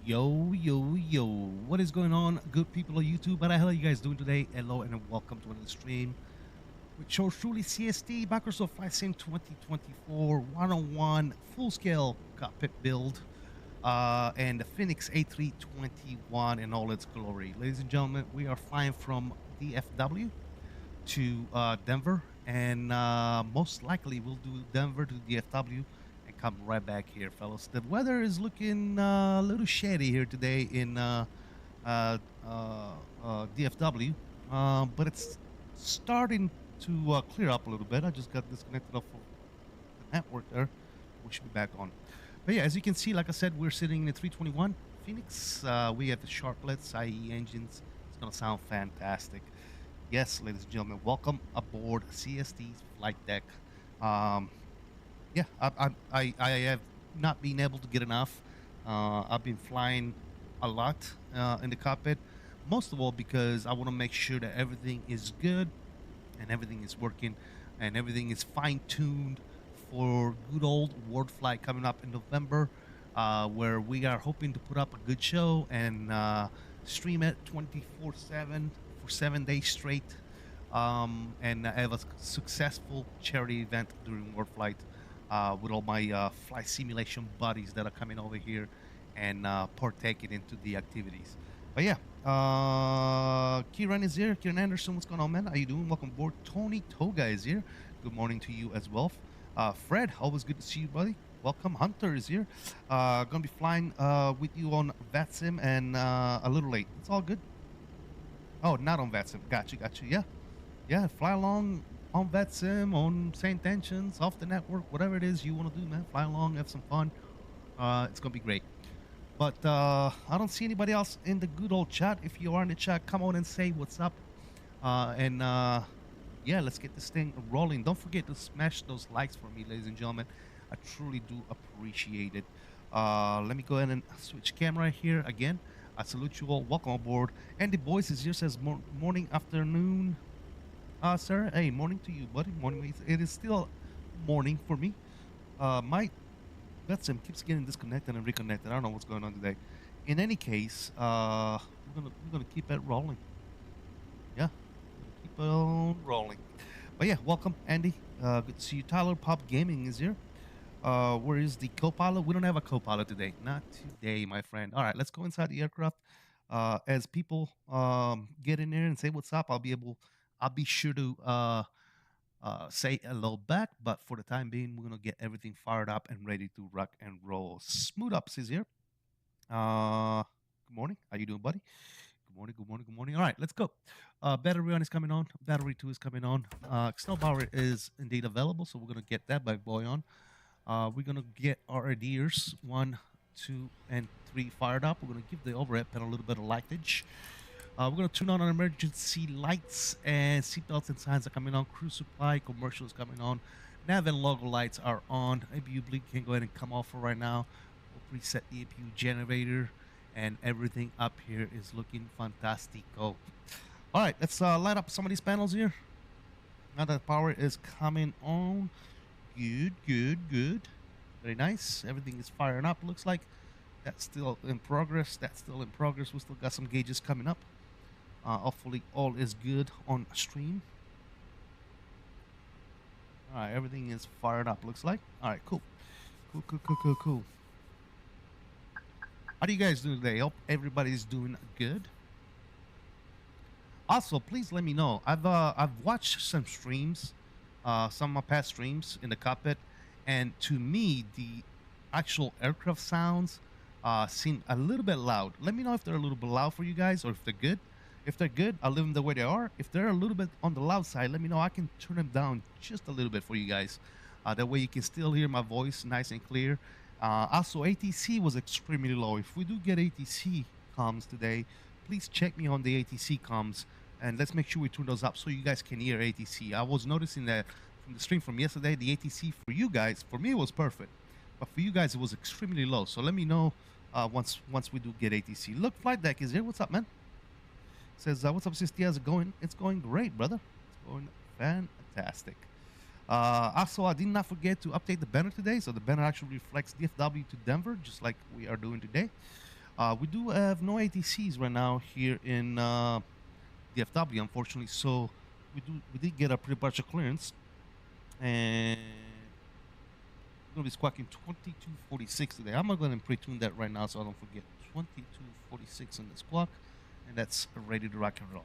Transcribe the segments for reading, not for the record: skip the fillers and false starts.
Yo, yo, yo. What is going on, good people of YouTube? How the hell are you guys doing today? Hello and welcome to another stream with yours truly, CST, Microsoft Flight Sim 2024 101 full-scale cockpit build and the Fenix A321 in all its glory. Ladies and gentlemen, we are flying from DFW to Denver, and most likely we'll do Denver to DFW and come right back here, fellas. The weather is looking a little shady here today in DFW, but it's starting to clear up a little bit. I just got disconnected off of the network there. We should be back on. But yeah, as you can see, like I said, we're sitting in a 321 Phoenix. We have the Sharplets IE engines. It's gonna sound fantastic. Yes, ladies and gentlemen, welcome aboard CST's flight deck. Yeah, I have not been able to get enough. I've been flying a lot in the cockpit, most of all because I want to make sure that everything is good and everything is working and everything is fine-tuned for good old World Flight coming up in November, where we are hoping to put up a good show and stream it 24/7 for 7 days straight. and I have a successful charity event during world flight with all my flight simulation buddies that are coming over here and partaking into the activities. But yeah, Kieran is here. Kieran Anderson, what's going on, man? How you doing? Welcome aboard. Tony Toga is here. Good morning to you as well. Fred, always good to see you, buddy. Welcome. Hunter is here. Gonna be flying with you on VATSIM and a little late. It's all good. Oh, not on VATSIM. Gotcha, gotcha. Yeah, yeah. Fly along on VATSIM, on St. Tensions, off the network, whatever it is you want to do, man. Fly along, have some fun. It's gonna be great. But I don't see anybody else in the good old chat. If you are in the chat, come on and say what's up. And yeah, let's get this thing rolling. Don't forget to smash those likes for me, ladies and gentlemen. I truly do appreciate it. Let me go ahead and switch camera here again. I salute you all. Welcome aboard. And the boys is here, says morning, afternoon. Sir, hey, morning to you, buddy. Morning. It is still morning for me. My VATSIM keeps getting disconnected and reconnected. I don't know what's going on today. In any case, we're gonna keep it rolling. Yeah, keep on rolling. But yeah, welcome, Andy. Good to see you. Tyler Pop Gaming is here. Where is the co-pilot? We don't have a co-pilot today. Not today, my friend. All right, let's go inside the aircraft. As people get in there and say what's up, I'll be sure to say hello back. But for the time being, we're gonna get everything fired up and ready to rock and roll. Smooth Ups is here. Good morning. How you doing, buddy? Good morning, good morning, good morning. All right, let's go. Battery 1 is coming on. Battery 2 is coming on. Snowblower is indeed available, so we're going to get that bad boy on. We're going to get our adheres 1, 2, and 3 fired up. We're going to give the overhead pen a little bit of lightage. We're going to turn on our emergency lights, and seatbelts and signs are coming on. Crew supply, commercial is coming on. Nav and logo lights are on. APU blink can go ahead and come off for right now. We'll preset the APU generator, and everything up here is looking fantastico. All right, let's light up some of these panels here. Now that power is coming on. Good, good, good. Very nice. Everything is firing up, looks like. That's still in progress. That's still in progress. We still got some gauges coming up. Hopefully all is good on stream. All right, everything is fired up, looks like. All right, cool. Cool, cool, cool, cool, cool. How do you guys do today? Hope everybody's doing good. Also, please let me know. I've watched some streams, some of my past streams in the cockpit, and to me, the actual aircraft sounds seem a little bit loud. Let me know if they're a little bit loud for you guys, or if they're good. If they're good, I'll leave them the way they are. If they're a little bit on the loud side, let me know. I can turn them down just a little bit for you guys. That way you can still hear my voice nice and clear. Also, ATC was extremely low. If we do get ATC comms today, please check me on the ATC comms, and let's make sure we turn those up so you guys can hear ATC. I was noticing that from the stream from yesterday, the ATC for you guys, for me, it was perfect. But for you guys, it was extremely low. So let me know once we do get ATC. Look, Flight Deck is here. What's up, man? Says, what's up, Sisti? How's it going? It's going great, brother. It's going fantastic. Also, I did not forget to update the banner today, so the banner actually reflects DFW to Denver, just like we are doing today. We do have no ATCs right now here in DFW, unfortunately, so we did get a pre-departure clearance, and we're gonna be squawking 2246 today. I'm gonna pre-tune that right now so I don't forget. 2246 in the squawk, and that's ready to rock and roll.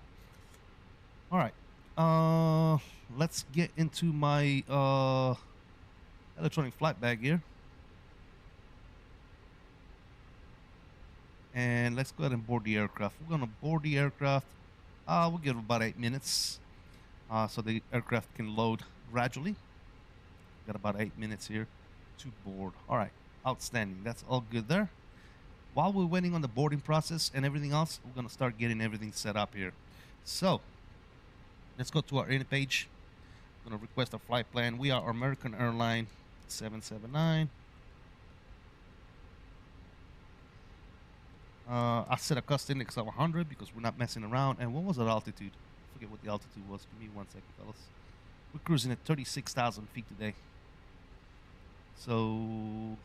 All right. Let's get into my electronic flight bag here. And let's go ahead and board the aircraft. We're going to board the aircraft. We'll give it about 8 minutes so the aircraft can load gradually. Got about 8 minutes here to board. All right, outstanding. That's all good there. While we're waiting on the boarding process and everything else, we're going to start getting everything set up here. So let's go to our in page. I'm going to request a flight plan. We are American Airlines 779. I set a cost index of 100 because we're not messing around. And what was our altitude? I forget what the altitude was. Give me 1 second, fellas. We're cruising at 36,000 feet today. So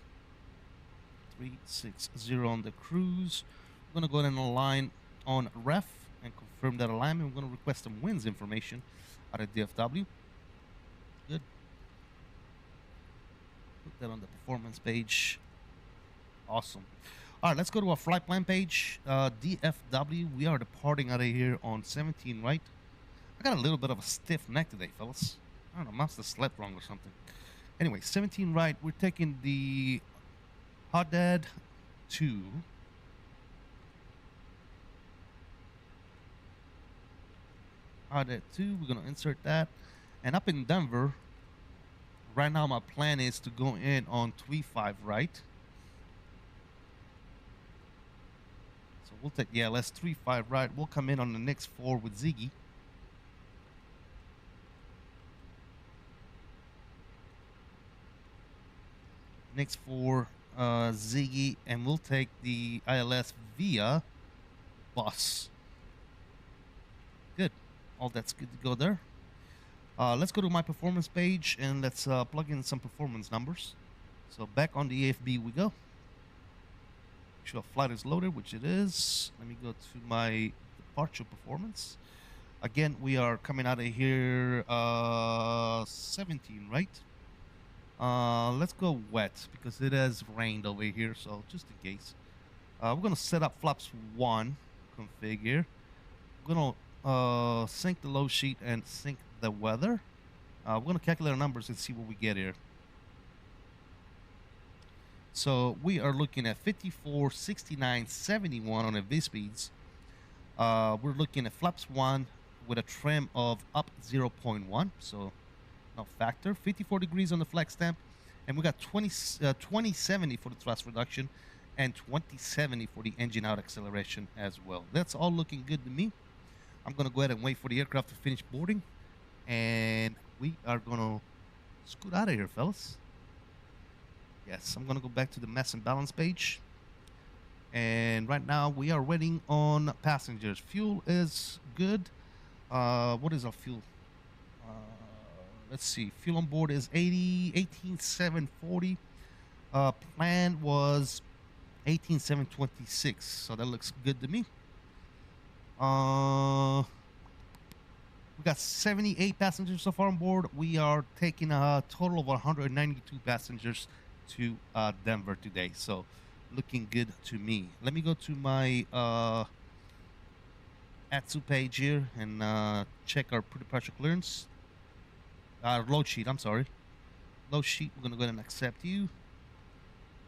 360 on the cruise. We're going to go ahead and align on ref and confirm that alignment. We're going to request some winds information out of DFW. Good. Put that on the performance page. Awesome. All right, let's go to our flight plan page. DFW, we are departing out of here on 17, right? I got a little bit of a stiff neck today, fellas. I don't know, must have slept wrong or something. Anyway, 17 right, we're taking the Haddad 2. Haddad 2, we're going to insert that. And up in Denver, right now my plan is to go in on 25 right. So we'll take, yeah, let's 35 right. We'll come in on the next 4 with Ziggy. Next 4, Ziggy, and we'll take the ILS via bus. Good. All that's good to go there. Let's go to my performance page and let's plug in some performance numbers. So back on the AFB we go. Make sure flight is loaded, which it is. Let me go to my departure performance. Again, we are coming out of here 17, right? Let's go wet because it has rained over here, so just in case. We're going to set up flaps 1 config here. We're going to sync the load sheet and sync the weather. We're going to calculate our numbers and see what we get here. So we are looking at 54, 69, 71 on the V speeds. We're looking at flaps 1 with a trim of up 0.1, so no factor. 54 degrees on the flex stamp, and we got 2070 for the thrust reduction and 2070 for the engine out acceleration as well. That's all looking good to me. I'm going to go ahead and wait for the aircraft to finish boarding, and we are going to scoot out of here, fellas. Yes, I'm going to go back to the mess and balance page. And right now we are waiting on passengers. Fuel is good. What is our fuel? Let's see. Fuel on board is 18,740. Plan was 18,726. So that looks good to me. We got 78 passengers so far on board. We are taking a total of 192 passengers to Denver today. So looking good to me. Let me go to my ATSU page here and check our pre-departure clearance. Load sheet, I'm sorry. Load sheet, we're going to go ahead and accept you.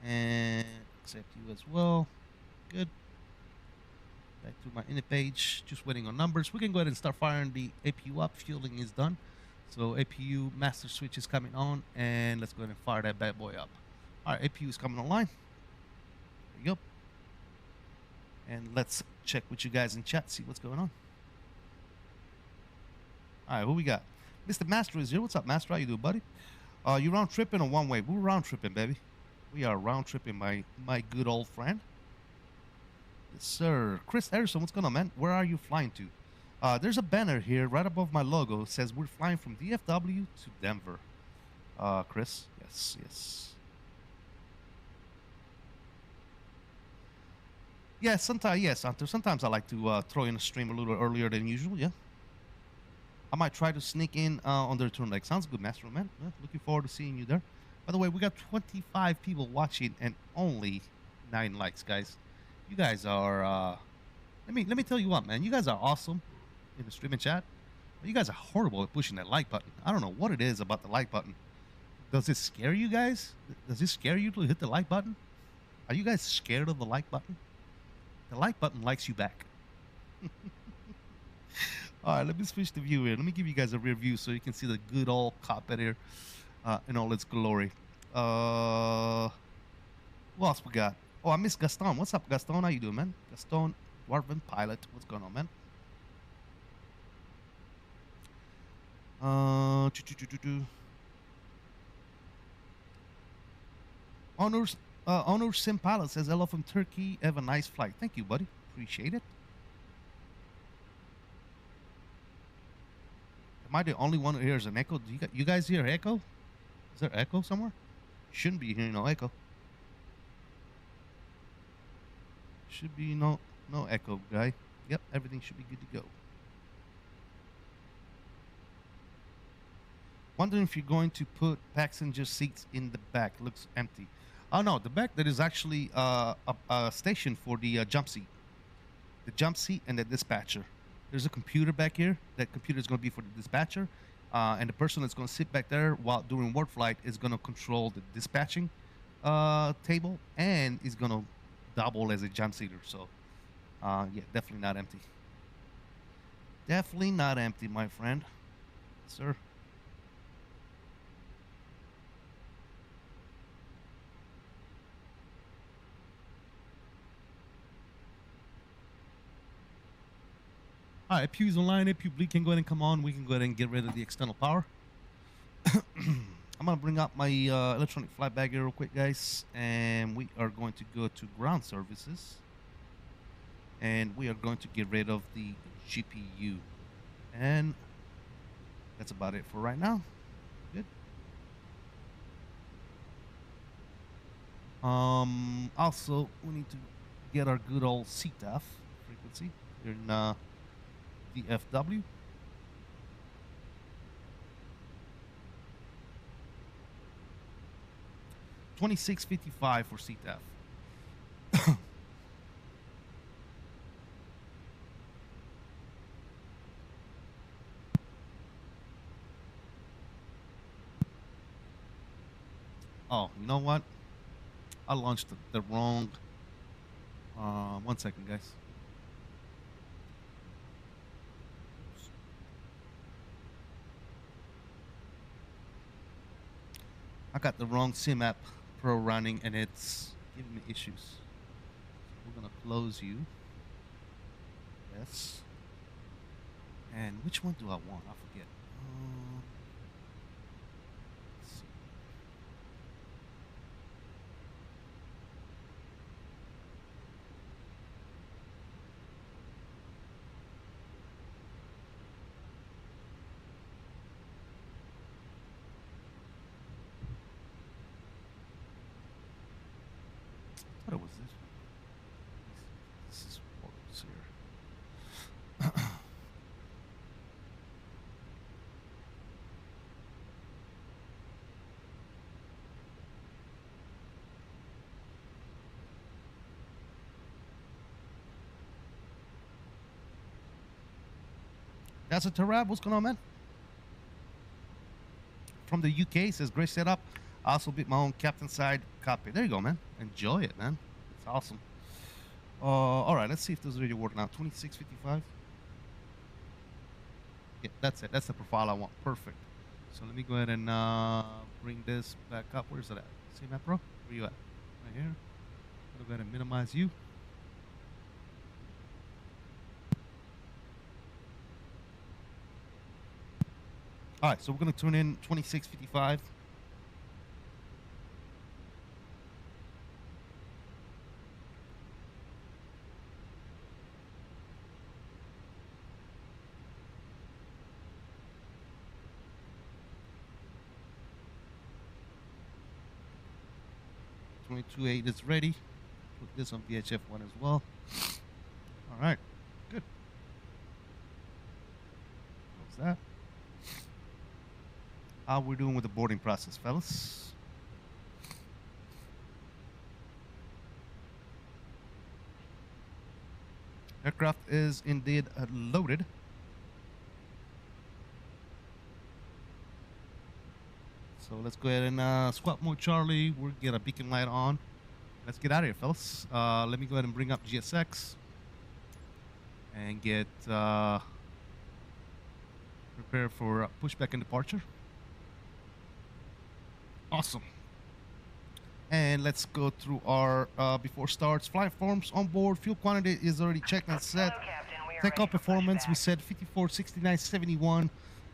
And accept you as well. Good. Back to my init page, just waiting on numbers. We can go ahead and start firing the APU up. Fueling is done. So APU master switch is coming on, and let's go ahead and fire that bad boy up. All right, APU is coming online. There you go. And let's check with you guys in chat, see what's going on. All right, who we got? Mr. Master is here. What's up, Master? How you doing, buddy? You round tripping or one way? We're round tripping, baby. We are round tripping, my good old friend. Yes, sir. Chris Harrison, what's going on, man? Where are you flying to? There's a banner here right above my logo. It says we're flying from DFW to Denver. Chris? Yes, yes. Yeah, sometimes, yes, Hunter. Sometimes I like to throw in a stream a little earlier than usual, yeah. I might try to sneak in on the return leg. Sounds good, Master Man. Yeah, looking forward to seeing you there. By the way, we got 25 people watching and only 9 likes, guys. You guys are, let me tell you what, man. You guys are awesome in the streaming chat. But you guys are horrible at pushing that like button. I don't know what it is about the like button. Does it scare you guys? Does it scare you to hit the like button? Are you guys scared of the like button? The like button likes you back. All right, let me switch the view here. Let me give you guys a rear view so you can see the good old cockpit here in all its glory. What else we got? Oh, I missed Gaston. What's up, Gaston? How you doing, man? Gaston, Dwarven Pilot. What's going on, man? Honor Sim Pilot says, hello from Turkey. Have a nice flight. Thank you, buddy. Appreciate it. Am I the only one who hears an echo? Do you guys hear echo? Is there echo somewhere? Shouldn't be hearing no echo. Should be no echo, guy. Yep, everything should be good to go. Wondering if you're going to put passenger seats in the back. Looks empty. Oh no, the back there is actually a station for the jump seat. The jump seat and the dispatcher. There's a computer back here. That computer is going to be for the dispatcher, and the person that's going to sit back there while during work flight is going to control the dispatching table, and is going to double as a jump seater. So, yeah, definitely not empty. Definitely not empty, my friend, sir. All right, Pew's online. If Pew can go ahead and come on, we can go ahead and get rid of the external power. I'm gonna bring up my electronic flight bag here real quick, guys, and we are going to go to ground services, and we are going to get rid of the GPU, and that's about it for right now. Good. Also, we need to get our good old CTAF frequency here in DFW. $26.55 for CTAF. Oh, you know what? I launched the wrong. 1 second, guys. I got the wrong sim app pro running and it's giving me issues. So we're gonna close you. Yes. And which one do I want? I forget. Let's see. I thought it was this one. This is what was here. That's a Tarab. What's going on, man? From the UK, says great setup. I also built my own captain side cockpit. There you go, man. Enjoy it, man. It's awesome. All right, let's see if this is really working out. 26.55. Yeah, that's it. That's the profile I want. Perfect. So let me go ahead and bring this back up. Where's it at? See that, bro? Where you at? Right here. I'm gonna go ahead and minimize you. All right, so we're gonna tune in 26.55. .228 is ready. Put this on VHF 1 as well. All right, good. Close that. How we're doing with the boarding process, fellas? Aircraft is indeed loaded. So let's go ahead and squat mode Charlie. We'll get a beacon light on. Let's get out of here, fellas. Let me go ahead and bring up GSX and get prepared for pushback and departure. Awesome. And let's go through our before starts. Flight forms on board. Fuel quantity is already checked and set. Takeoff performance, we said 54, 69, 71.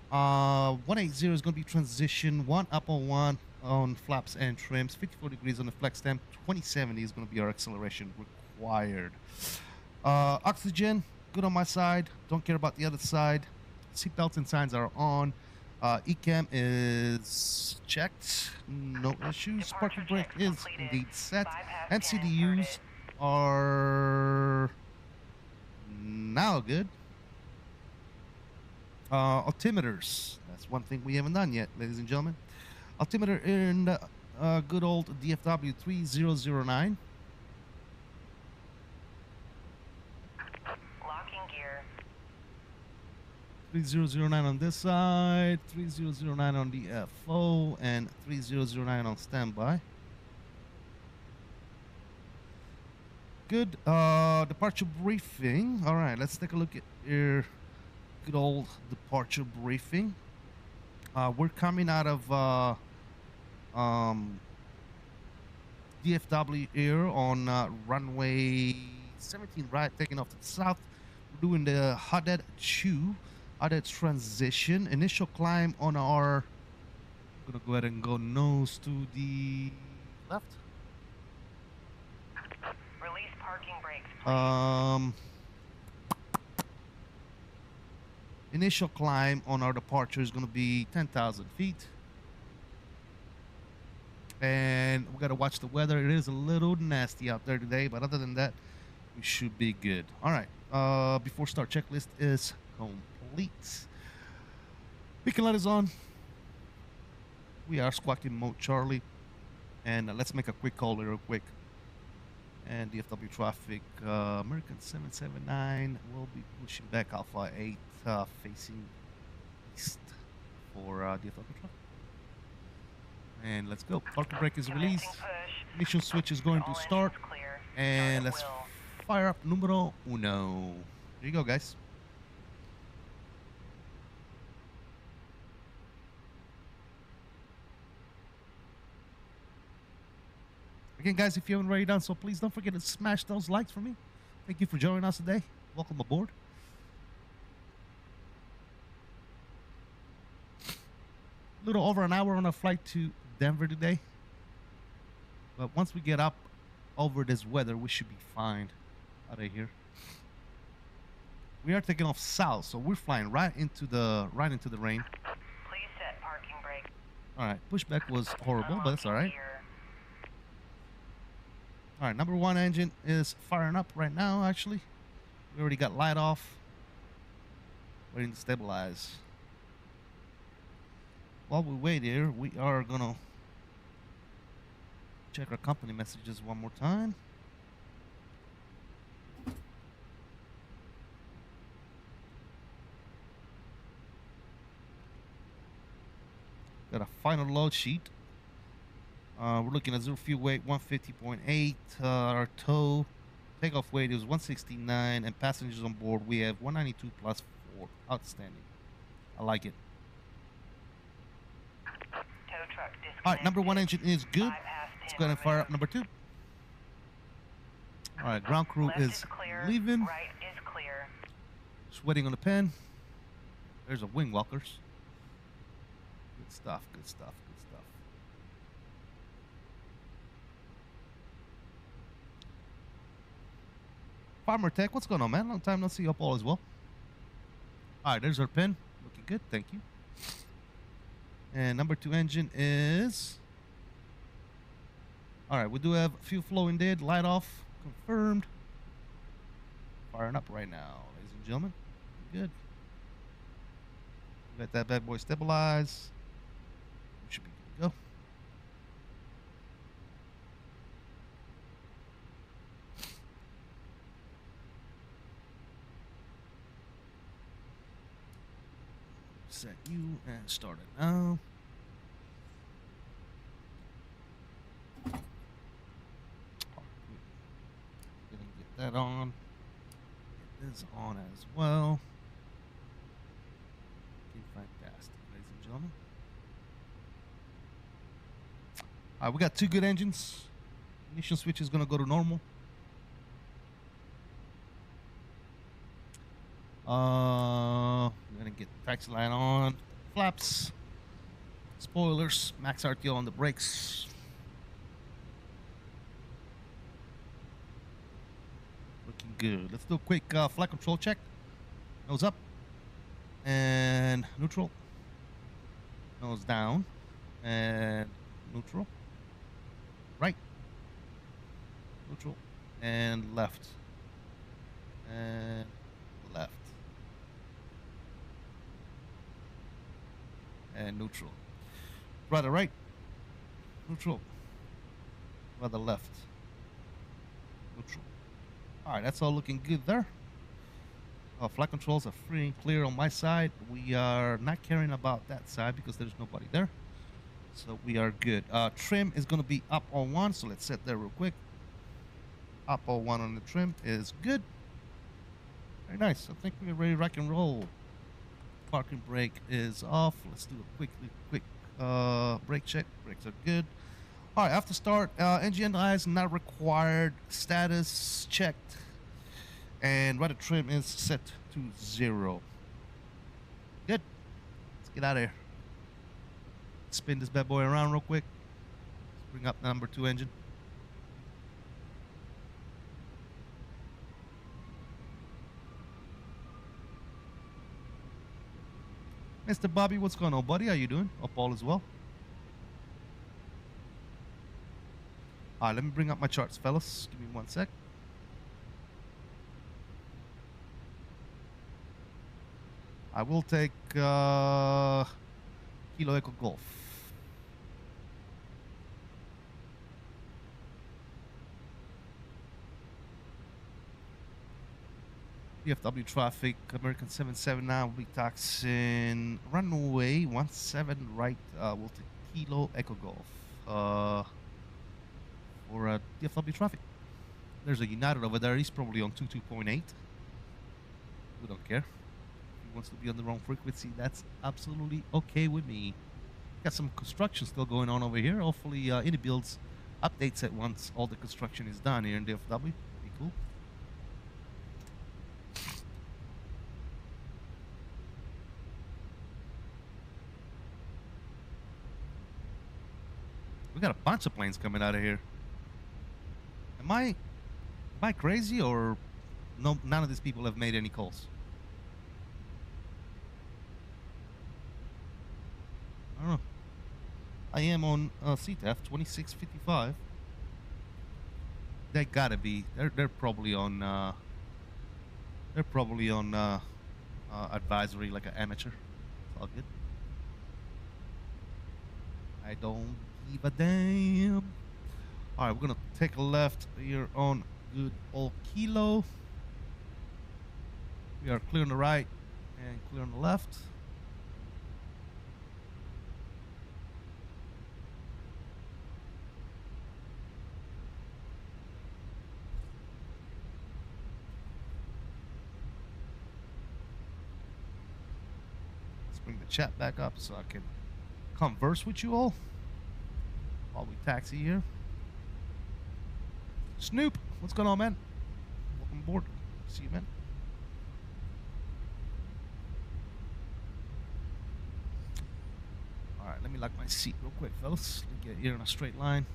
180 is going to be transition. 1 up on 1 on flaps and trims. 54 degrees on the flex stem. 2070 is going to be our acceleration required. Oxygen, good on my side. Don't care about the other side. Seatbelts and signs are on. ECAM is checked. No issues. Parking brake is indeed set. And CDUs are Now good. Altimeters. That's one thing we haven't done yet, ladies and gentlemen. Altimeter in good old DFW 3009. Locking gear. 3009 on this side, 3009 on the FO, and 3009 on standby. Good. Departure briefing. All right, let's take a look at your good old departure briefing. We're coming out of DFW here on runway 17 right, taking off to the south. We're doing the 𝕚𝕚𝕚𝕚 transition. Initial climb on our, I'm gonna go ahead and go nose to the left. Release parking brakes, please. Initial climb on our departure is going to be 10,000 feet. And we got to watch the weather. It is a little nasty out there today, but other than that, we should be good. All right. Before start, checklist is complete. Beacon light is on. We are squawking mode Charlie. And let's make a quick call real quick. And DFW traffic, American 779 will be pushing back Alpha 8 facing east for DFW traffic. And let's go. Parking brake is released. Ignition switch is going to start. And let's fire up 𝕚𝕚𝕚𝕚𝕚. There you go, guys. Again, guys, if you haven't already done so, please don't forget to smash those likes for me. Thank you for joining us today. Welcome aboard. A little over an hour on a flight to Denver today. But once we get up over this weather, we should be fine out of here. We are taking off south, so we're flying right into the rain. Please set parking brake. All right, pushback was horrible, but that's all right. All right, number one engine is firing up right now, actually. We already got light off. Waiting to stabilize. While we wait here, we are going to check our company messages one more time. Got a final load sheet. We're looking at zero fuel weight 150.8. Our tow takeoff weight is 169, and passengers on board we have 192 plus 4. Outstanding. I like it. Tow truck all right, number one engine is good. Let's go ahead and fire up number two. All right, ground crew is leaving. Right is clear. Just waiting on the pen. There's a wing walkers. Good stuff. Good stuff. Good stuff. Farmer Tech, what's going on, man? Long time no see. Hope all is well. All right, there's our pin. Looking good. Thank you. And number two engine is... All right, we do have fuel flow indeed. Light off. Confirmed. Firing up right now, ladies and gentlemen. Good. Let that bad boy stabilize. We should be good to go. Set you and start it now. Gonna get that on. Get this on as well. Fantastic, ladies and gentlemen. All right, we got two good engines. Ignition switch is gonna go to normal. We're gonna get taxi light on, flaps, spoilers, max RTO on the brakes. Looking good. Let's do a quick flight control check. Nose up and neutral. Nose down and neutral. Right. Neutral and left. And and neutral. Rudder right, neutral. Rudder left, neutral. All right, that's all looking good there. Flight controls are free and clear on my side. We are not caring about that side because there's nobody there. So we are good. Trim is going to be up on 1, so let's set that real quick. Up on 1 on the trim is good. Very nice. I think we're ready to rock and roll. Parking brake is off. Let's do a quick brake check. Brakes are good. All right, after start, engine eyes not required. Status checked. And rudder trim is set to 0. Good. Let's get out of here. Spin this bad boy around real quick. Let's bring up the number 2 engine. Mr. Bobby, what's going on, buddy? How you doing? Hope all is well. All right, let me bring up my charts, fellas. Give me 1 sec. I will take Kilo Echo Golf. DFW traffic, American 779 will be taxiing runway 17 right. We'll take Kilo Echo Golf for DFW traffic. There's a United over there. He's probably on 22.8. We don't care. If he wants to be on the wrong frequency, that's absolutely okay with me. Got some construction still going on over here. Hopefully, any builds updates it once all the construction is done here in DFW. Be cool. We got a bunch of planes coming out of here. Am I crazy, or no? None of these people have made any calls. I don't know. I am on CTF 2655. They gotta be. They're probably on. They're probably on advisory, like an amateur. It's all good. I don't give a damn. All right, we're gonna take a left here on good old Kilo. We are clear on the right and clear on the left. Let's bring the chat back up so I can converse with you all while we taxi here. Snoop, what's going on, man? Welcome aboard. See you, man. All right, let me lock my seat real quick, fellas. Let me get here in a straight line.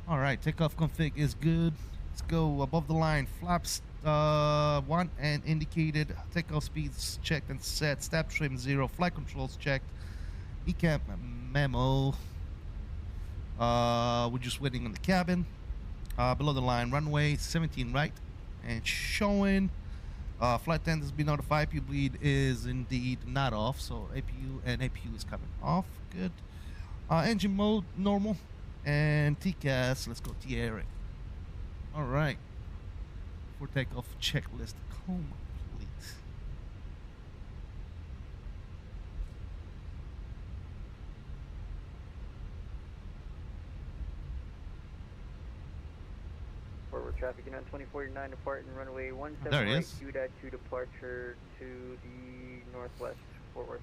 All right, takeoff config is good. Let's go above the line. Flaps 1 and indicated. Takeoff speeds checked and set. Stab trim 0. Flight controls checked. ECAM memo. We're just waiting on the cabin. Below the line, runway 17 right and showing. Flight attendant has been notified. APU bleed is indeed not off, so APU is coming off. Good. Engine mode normal, and TCAS. Let's go TARing. All right. For takeoff checklist complete. Forward traffic in on 2049 departing runway 17 there he right, is. Q-2 departure to the northwest, Fort Worth.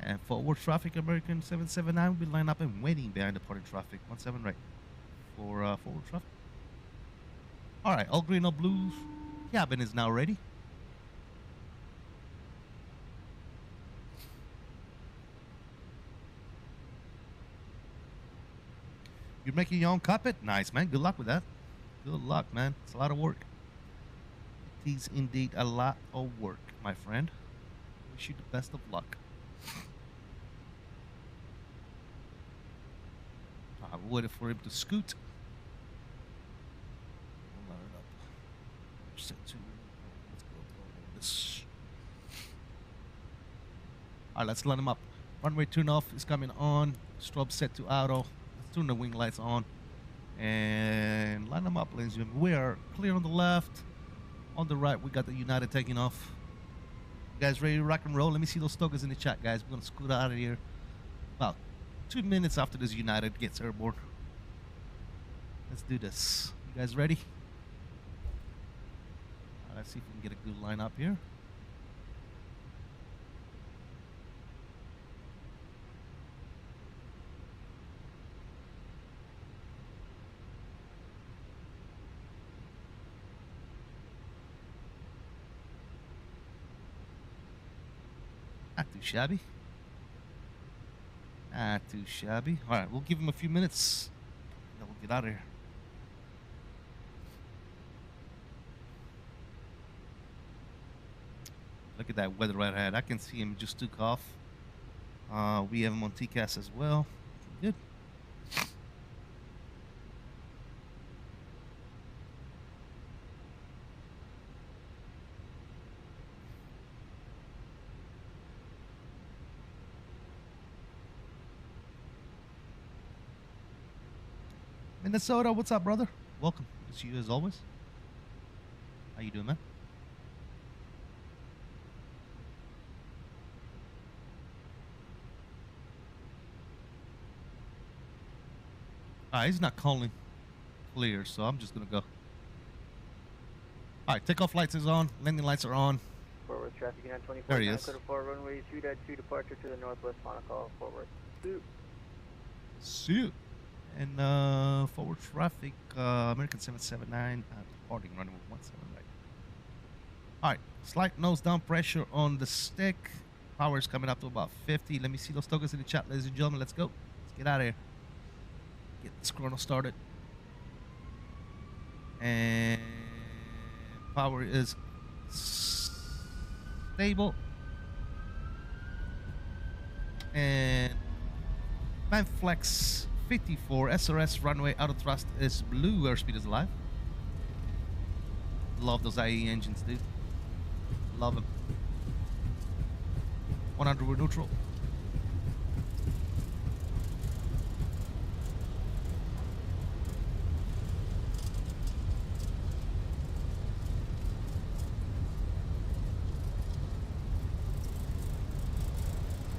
And forward traffic, American 779 will be lined up and waiting behind departing traffic. 17 right for forward traffic. All right, all green, all blues. Cabin is now ready. You're making your own cockpit? Nice, man. Good luck with that. Good luck, man. It's a lot of work. It is indeed a lot of work, my friend. Wish you the best of luck. I'm waiting for him to scoot. set to. Let's go. This. All right, let's line them up. Runway turn off is coming on. Strobe set to auto. Let's turn the wing lights on. And line them up, ladies and gentlemen. We are clear on the left. On the right, we got the United taking off. You guys ready to rock and roll? Let me see those tokens in the chat, guys. We're going to scoot out of here about 2 minutes after this United gets airborne. Let's do this. You guys ready? All right, let's see if we can get a good line up here. Not too shabby. Not too shabby. All right, we'll give him a few minutes. Then we'll get out of here. Look at that weather right ahead. I can see him just took off. We have him on TCAS as well. Good. Minnesota, what's up, brother? Welcome. Good to see you as always. How you doing, man? He's not calling clear, so I'm just gonna go. All right, takeoff lights is on. Landing lights are on. Forward traffic on 24. There he is. 4 runway 2.2 departure to the northwest. Final call forward. See you. And forward traffic, American 779, departing runway 17 right. All right, slight nose down pressure on the stick. Power is coming up to about 50. Let me see those tokens in the chat, ladies and gentlemen. Let's go. Let's get out of here. Get this chrono started. And power is stable. And man flex 54 SRS runway auto thrust is blue. Airspeed is alive. Love those IE engines, dude. Love them. 100, we're neutral.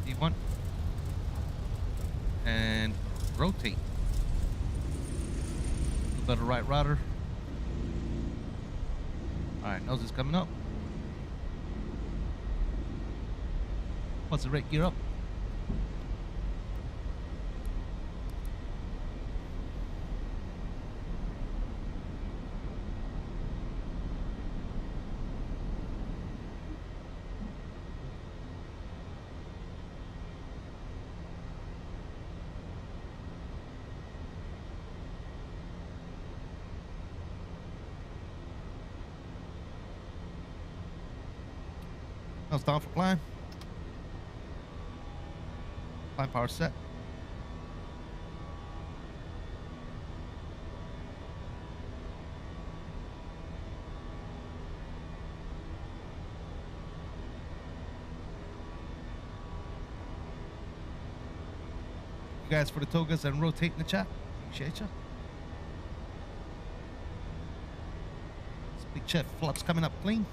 D1. And rotate. A little bit of right rudder. Alright, nose is coming up. What's the rate gear up? Nose down for climb. Climb power set. You guys for the togas and rotate in the chat. Appreciate you. This big jet flaps coming up clean.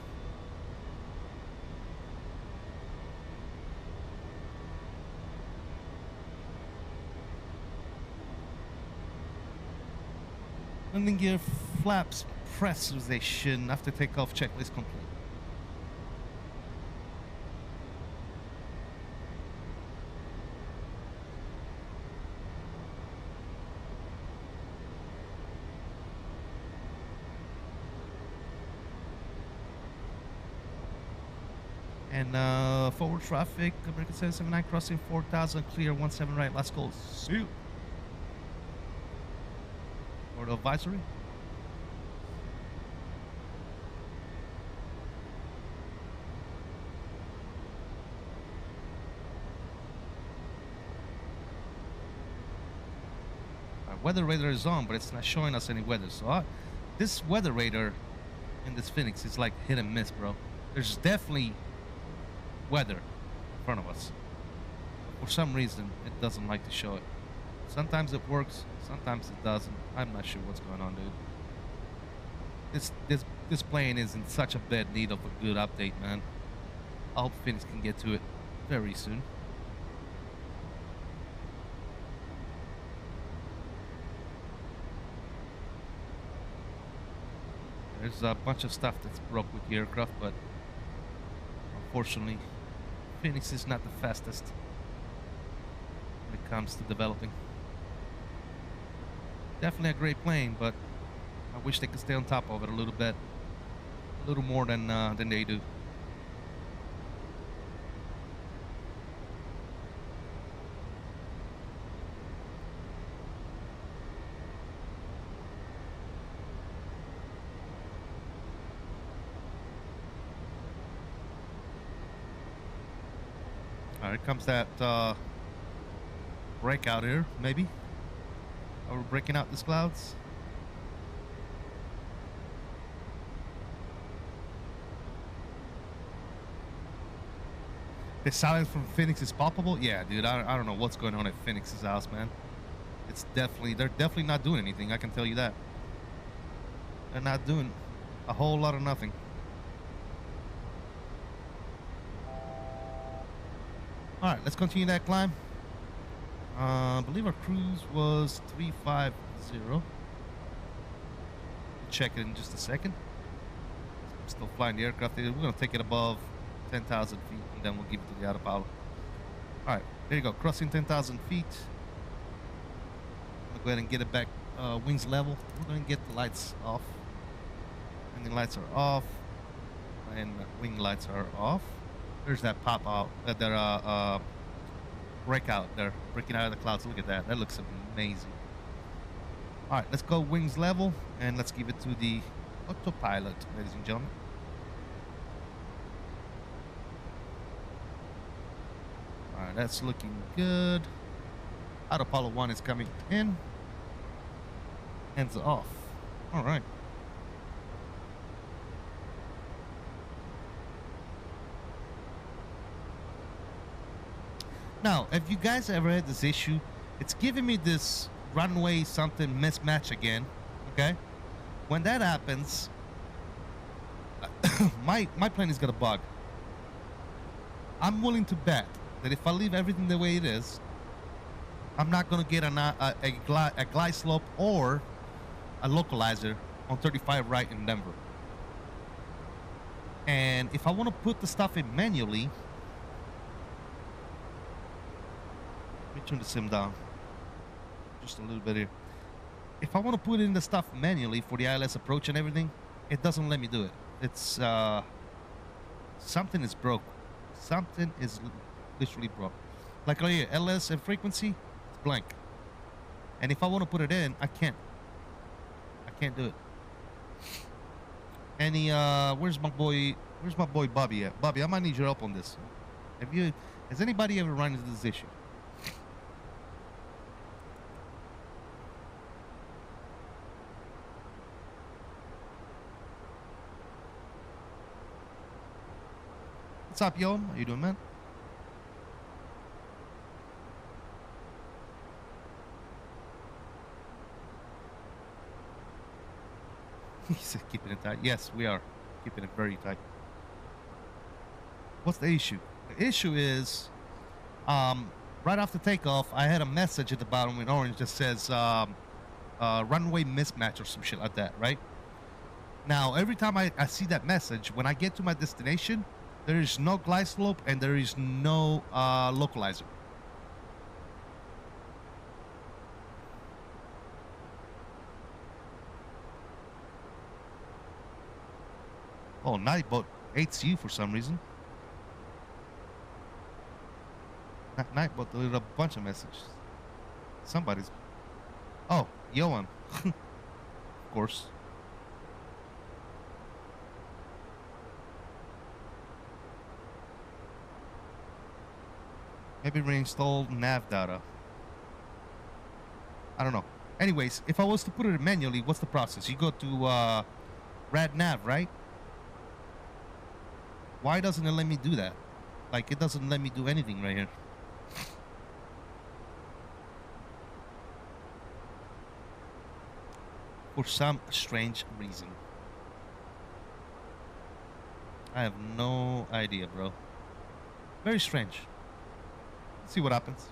Landing gear flaps pressurization after takeoff checklist complete. And forward traffic, American 779 crossing 4000, clear 17 right, last call. See you. Or the advisory. Our weather radar is on, but it's not showing us any weather. So this weather radar in this Phoenix is like hit and miss, bro. There's definitely weather in front of us. But for some reason, it doesn't like to show it. Sometimes it works, sometimes it doesn't. I'm not sure what's going on, dude. This plane is in such a bad need of a good update, man. I hope Phoenix can get to it very soon. There's a bunch of stuff that's broke with the aircraft, but unfortunately, Phoenix is not the fastest when it comes to developing. Definitely a great plane, but I wish they could stay on top of it a little bit, a little more than they do. Here comes that breakout here, maybe. Are we breaking out these clouds? The silence from Phoenix is palpable? Yeah, dude, I don't know what's going on at Phoenix's house, man. They're definitely not doing anything, I can tell you that. They're not doing a whole lot of nothing. All right, let's continue that climb. I believe our cruise was 350. We'll check it in just a second. I'm still flying the aircraft. We're going to take it above 10,000 feet, and then we'll give it to the autopilot. All right, there you go. Crossing 10,000 feet. I'm going to go ahead and get it back wings level. We're going to get the lights off. And the lights are off. And wing lights are off. There's that pop out, that breakout there, breaking out of the clouds. Look at that. That looks amazing. All right, let's go wings level, and let's give it to the autopilot, ladies and gentlemen. All right, that's looking good. Autopilot 1 is coming in. Hands off. All right. Now, have you guys ever had this issue? It's giving me this runway something mismatch again, okay? When that happens, my plane is gonna bug. I'm willing to bet that if I leave everything the way it is, I'm not gonna get a glide slope or a localizer on 35 right in Denver. And if I want to put the stuff in manually, let me turn the sim down just a little bit here. If I want to put in the stuff manually for the ILS approach and everything, it doesn't let me do it. It's something is broke. Something is literally broke. Like right here, LS and frequency, it's blank. And if I want to put it in, I can't do it. Any where's my boy Bobby at? Bobby, I might need your help on this. Has anybody ever run into this issue? What's up, yo? How you doing, man? He said keeping it tight. Yes, we are keeping it very tight. What's the issue? The issue is, right after takeoff, I had a message at the bottom in orange that says runway mismatch or some shit like that, right? Now, every time I see that message, when I get to my destination, there is no glide slope and there is no localizer. Oh, Nightbot hates you for some reason. Nightbot deleted a bunch of messages. Somebody's. Oh, Johan. Of course. Maybe reinstall nav data. I don't know. Anyways, if I was to put it manually, what's the process? You go to Rad nav, right? Why doesn't it let me do that? Like, it doesn't let me do anything right here. For some strange reason. I have no idea, bro. Very strange. Let's see what happens.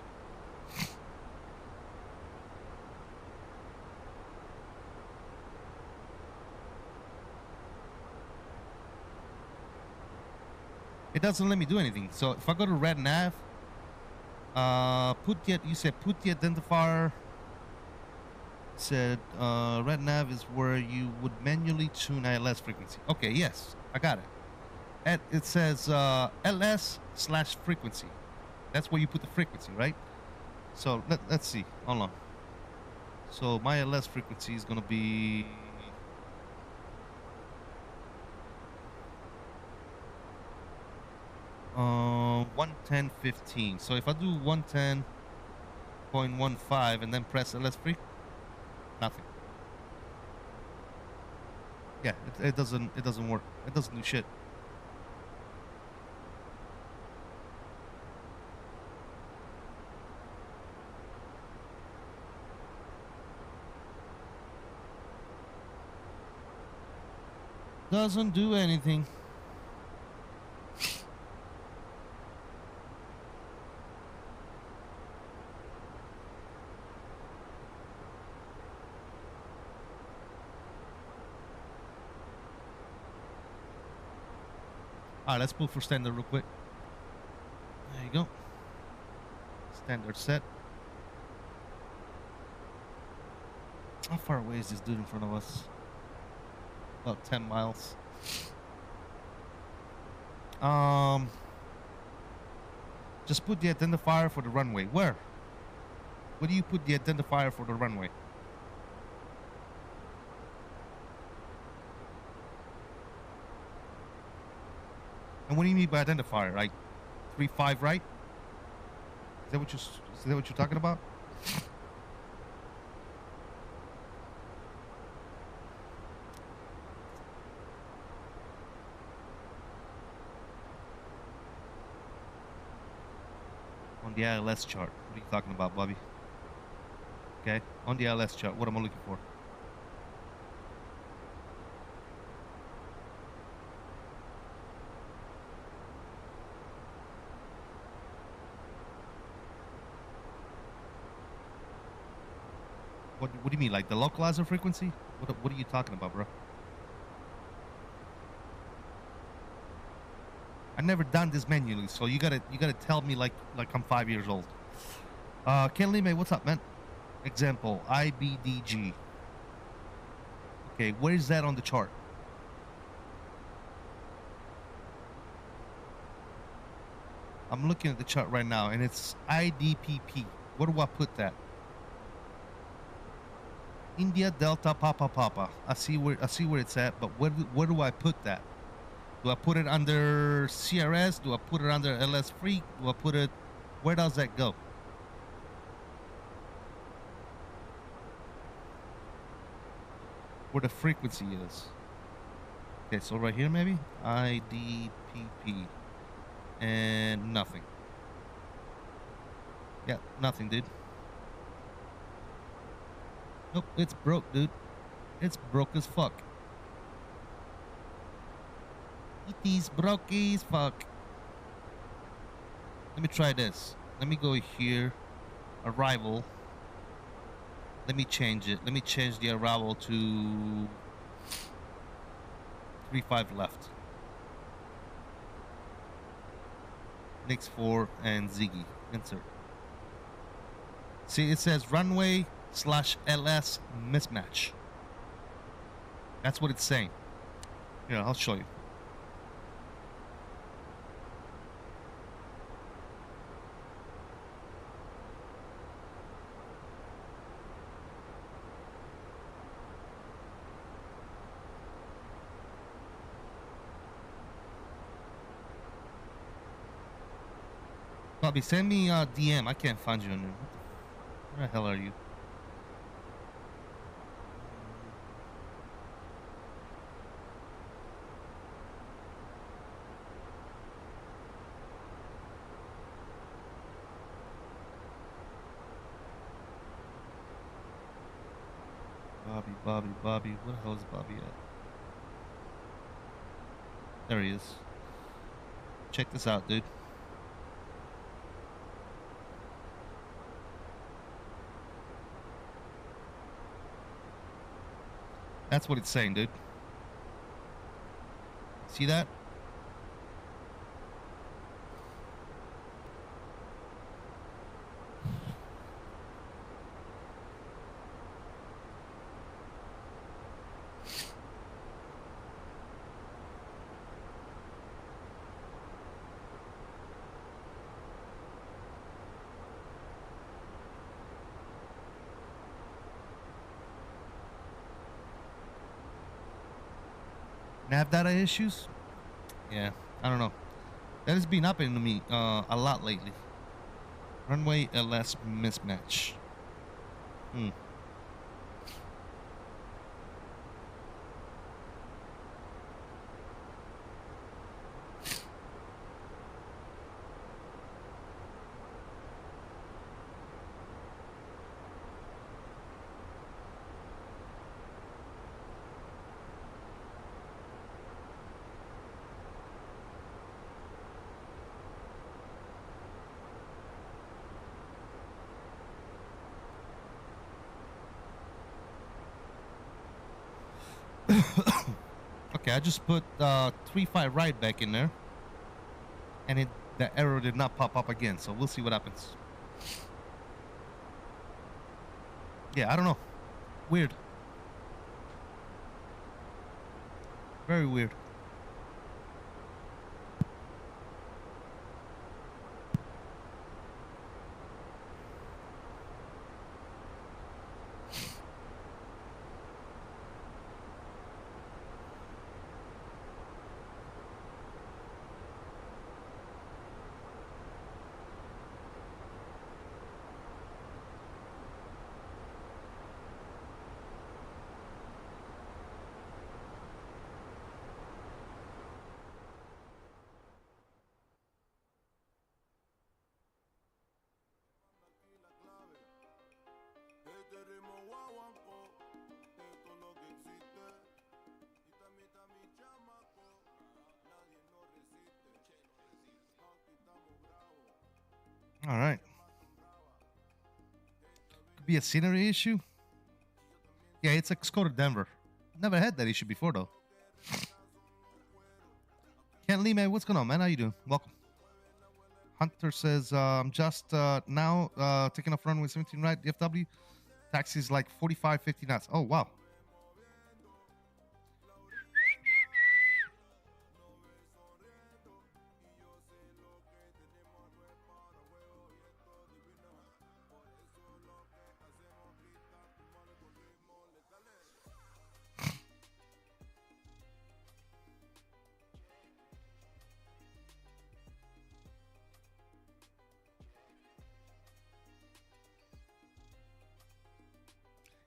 It doesn't let me do anything. So if I go to red nav, you said put the identifier. Said red nav is where you would manually tune ILS frequency. Okay, yes, I got it. And it says LS/frequency. That's where you put the frequency, right? So let's see. Hold on. So my LS frequency is gonna be 110.15. So if I do 110.15 and then press LS free, nothing. Yeah, it doesn't work. It doesn't do shit. Doesn't do anything. All right, let's pull for standard real quick. There you go. Standard set. How far away is this dude in front of us? About 10 miles. Just put the identifier for the runway. Where? Where do you put the identifier for the runway? And what do you mean by identifier? Like 3-5, right? Is that what you're talking about? On the ILS chart. What are you talking about, Bobby? Okay, on the ILS chart, what am I looking for? What do you mean, like the localizer frequency? What are you talking about, bro? I never done this manually, so you gotta tell me like I'm 5 years old. 𝕚𝕚𝕚𝕚𝕚, what's up, man? Example, IBDG. Okay, where is that on the chart? I'm looking at the chart right now, and it's IDPP. Where do I put that? India Delta Papa Papa. I see where it's at, but where do I put that? Do I put it under CRS? Do I put it under LS Free? Do I put it? Where does that go? Where the frequency is. Okay, so right here maybe IDPP, and nothing. Yeah, nothing, dude. Nope, it's broke, dude. It's broke as fuck. It is broke as fuck. Let me try this. Let me go here. Arrival. Let me change it. Let me change the arrival to 3-5 left. Next 4 and Ziggy. Insert. See, it says runway/LS mismatch. That's what it's saying. Here, I'll show you. Bobby, send me a DM. I can't find you on there. Where the hell are you? Bobby. Where the hell is Bobby at? There he is. Check this out, dude. That's what it's saying, dude. See that? Nav data issues? Yeah, I don't know. That has been happening to me a lot lately. Runway LS mismatch. Okay, I just put 3-5 right back in there, and the error did not pop up again. So we'll see what happens. Yeah, I don't know. Weird. Very weird. All right. Could be a scenery issue. Yeah, it's Xcode Denver. Never had that issue before though. 𝕚𝕚𝕚𝕚𝕚, what's going on, man? How you doing? Welcome. Hunter says, I'm just now taking off runway 17 right, DFW. Taxi's like 45, 50 knots. Oh, wow.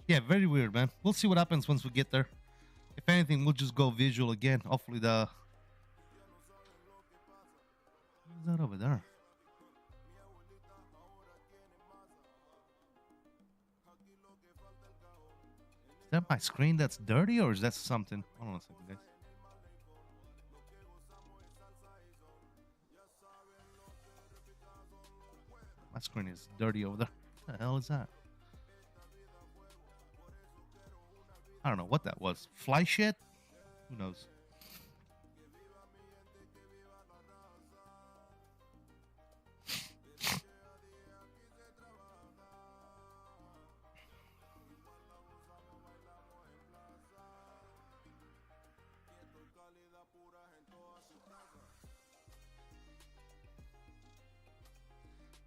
Yeah, very weird, man. We'll see what happens once we get there. If anything, we'll just go visual again. Hopefully the... What's that over there? Is that my screen that's dirty, or is that something? Hold on a second, guys. My screen is dirty over there. What the hell is that? I don't know what that was. Fly shit? Who knows?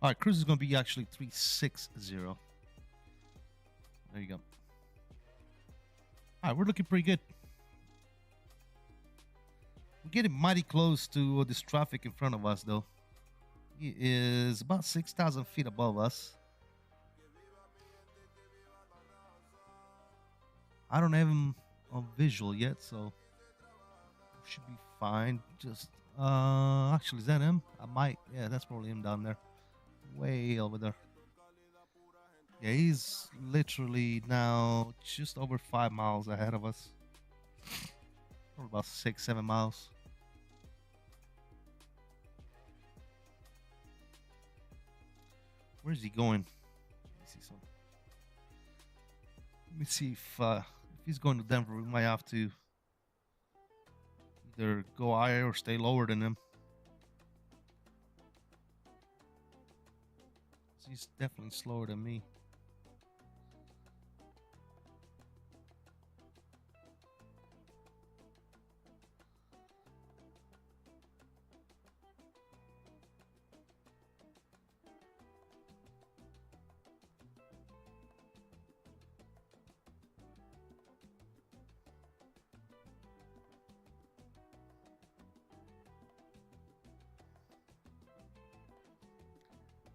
All right, cruise is going to be actually 360. There you go. All right, we're looking pretty good. We're getting mighty close to this traffic in front of us, though. He is about 6,000 feet above us. I don't have him on visual yet, so should be fine. Just actually, is that him? I might. Yeah, that's probably him down there, way over there. Yeah, he's literally now just over 5 miles ahead of us. Or about 6, 7 miles. Where's he going? Let me see something. Let me see if he's going to Denver, we might have to either go higher or stay lower than him. He's definitely slower than me.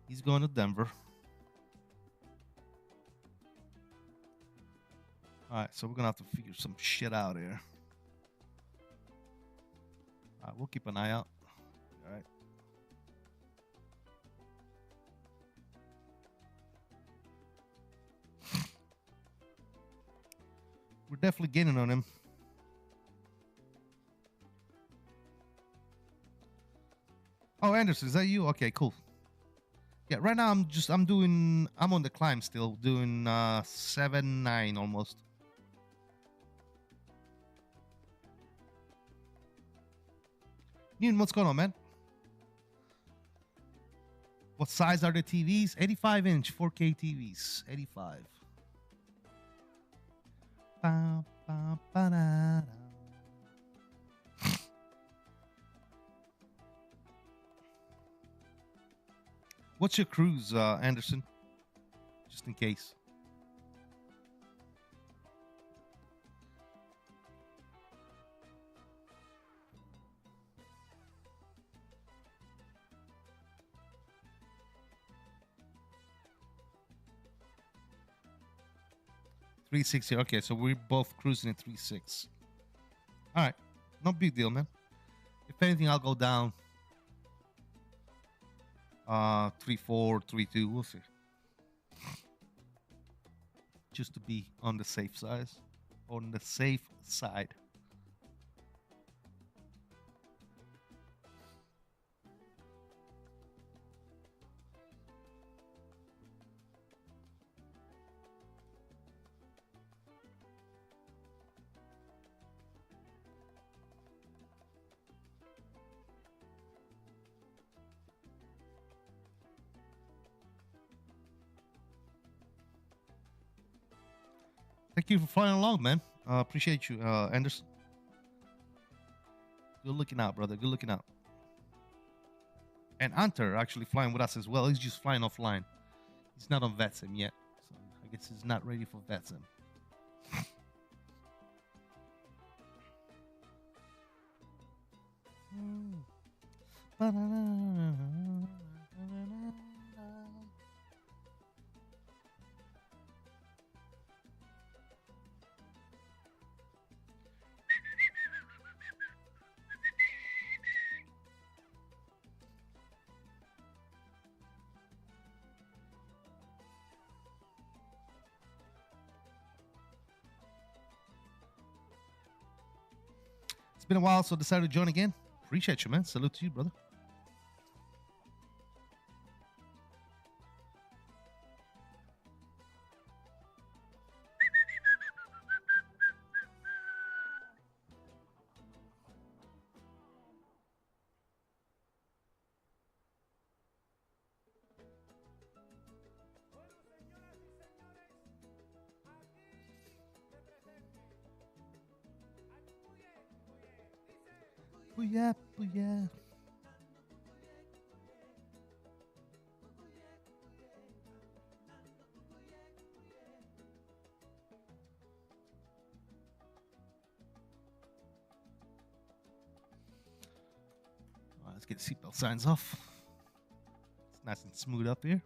He's going to Denver. All right, so we're gonna have to figure some shit out here. All right, we'll keep an eye out. All right. We're definitely gaining on him. Oh, Anderson, is that you? Okay, cool. Yeah, right now I'm on the climb still, doing 7-9 almost. Newton, what's going on, man? What size are the TVs? 85-inch 4K TVs. 85. Ba, ba, ba, da, da. What's your cruise, Anderson? Just in case. $360. Okay, so we're both cruising at 3.6. All right, no big deal, man. If anything, I'll go down 3.4, 3.2. We'll see. Just to be on the safe side. On the safe side. Thank you for flying along, man. Appreciate you, Anderson. Good looking out, brother. Good looking out. And Hunter actually flying with us as well. He's just flying offline. He's not on VATSIM yet. So I guess he's not ready for VATSIM. It's been a while, so decided to join again. Appreciate you, man. Salute to you, brother. Booyah, booyah. All right, let's get seatbelt signs off. It's nice and smooth up here.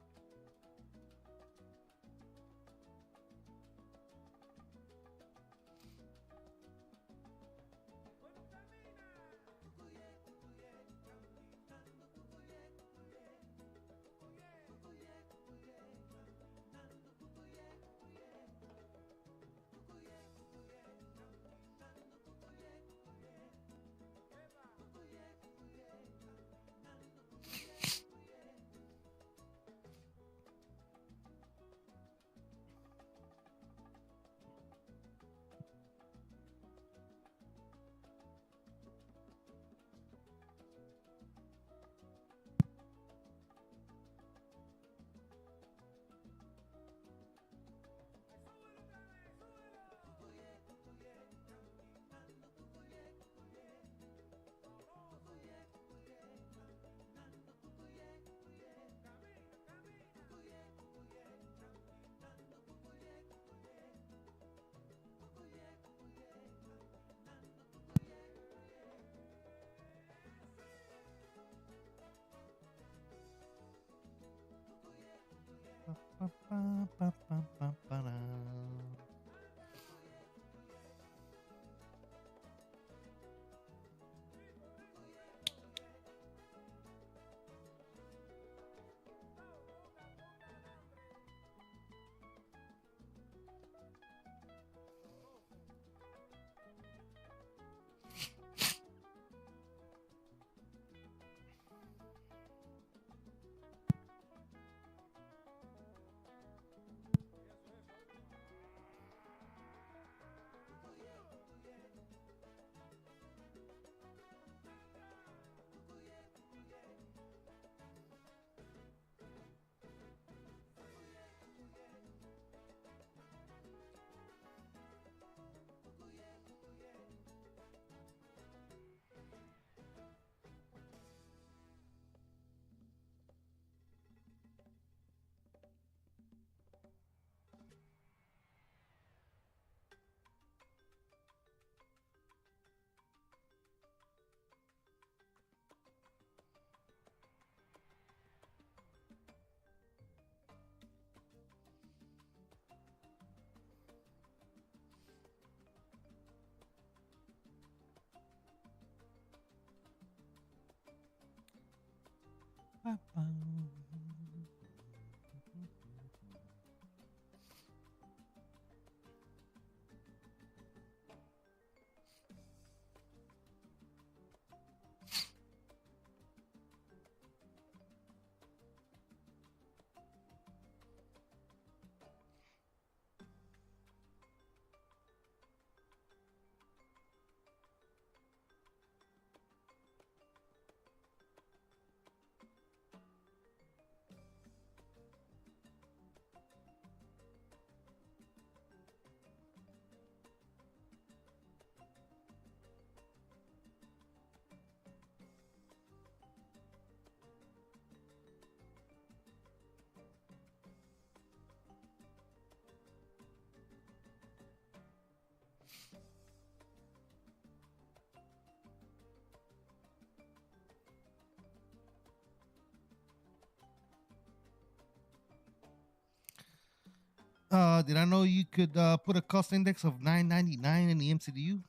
Did I know you could put a cost index of 999 in the MCDU?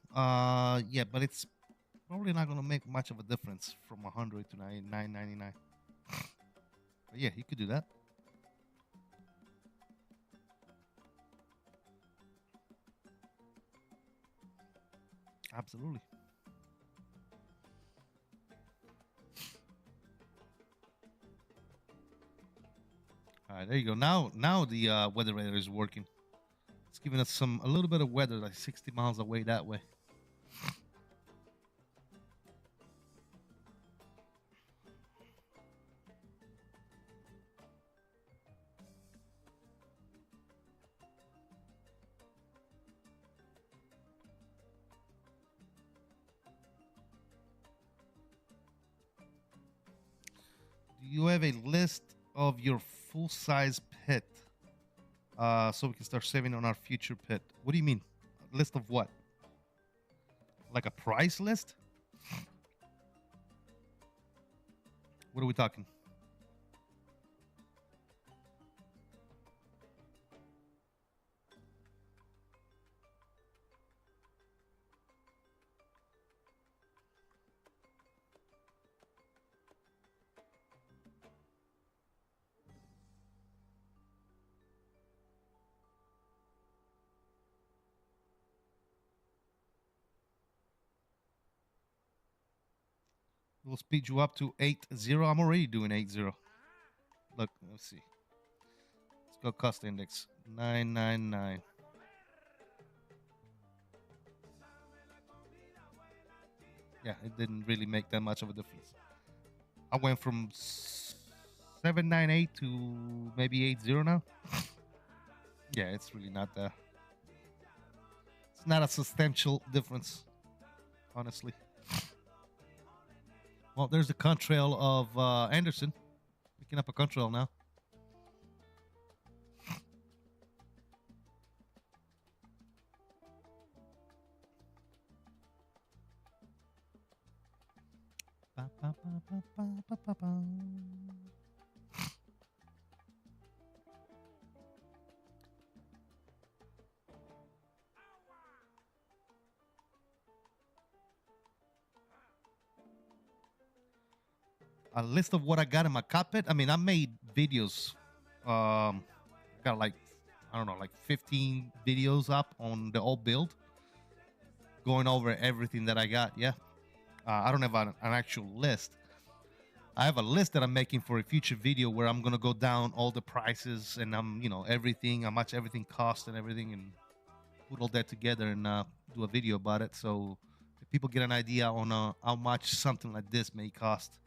Yeah, but it's probably not going to make much of a difference from 100 to 999. But yeah, you could do that. Absolutely. All right, there you go. Now the weather radar is working. It's giving us a little bit of weather, like 60 miles away that way. Do you have a list of your full-size pit? So we can start saving on our future pit. What do you mean? A list of what? Like a price list? What are we talking? We'll speed you up to 80. I'm already doing 80. Look, let's see. Let's go cost index 999. Yeah, it didn't really make that much of a difference. I went from 798 to maybe 80 now. Yeah, it's really not that. It's not a substantial difference, honestly. Well, there's the contrail of Anderson. Picking up a contrail now. a list of what I got in my cockpit. I mean, I made videos. Got like, I don't know, like 15 videos up on the old build, going over everything that I got. Yeah. I don't have an actual list. I have a list that I'm making for a future video where I'm gonna go down all the prices and everything, how much everything costs and everything, and put all that together and do a video about it, so if people get an idea on how much something like this may cost.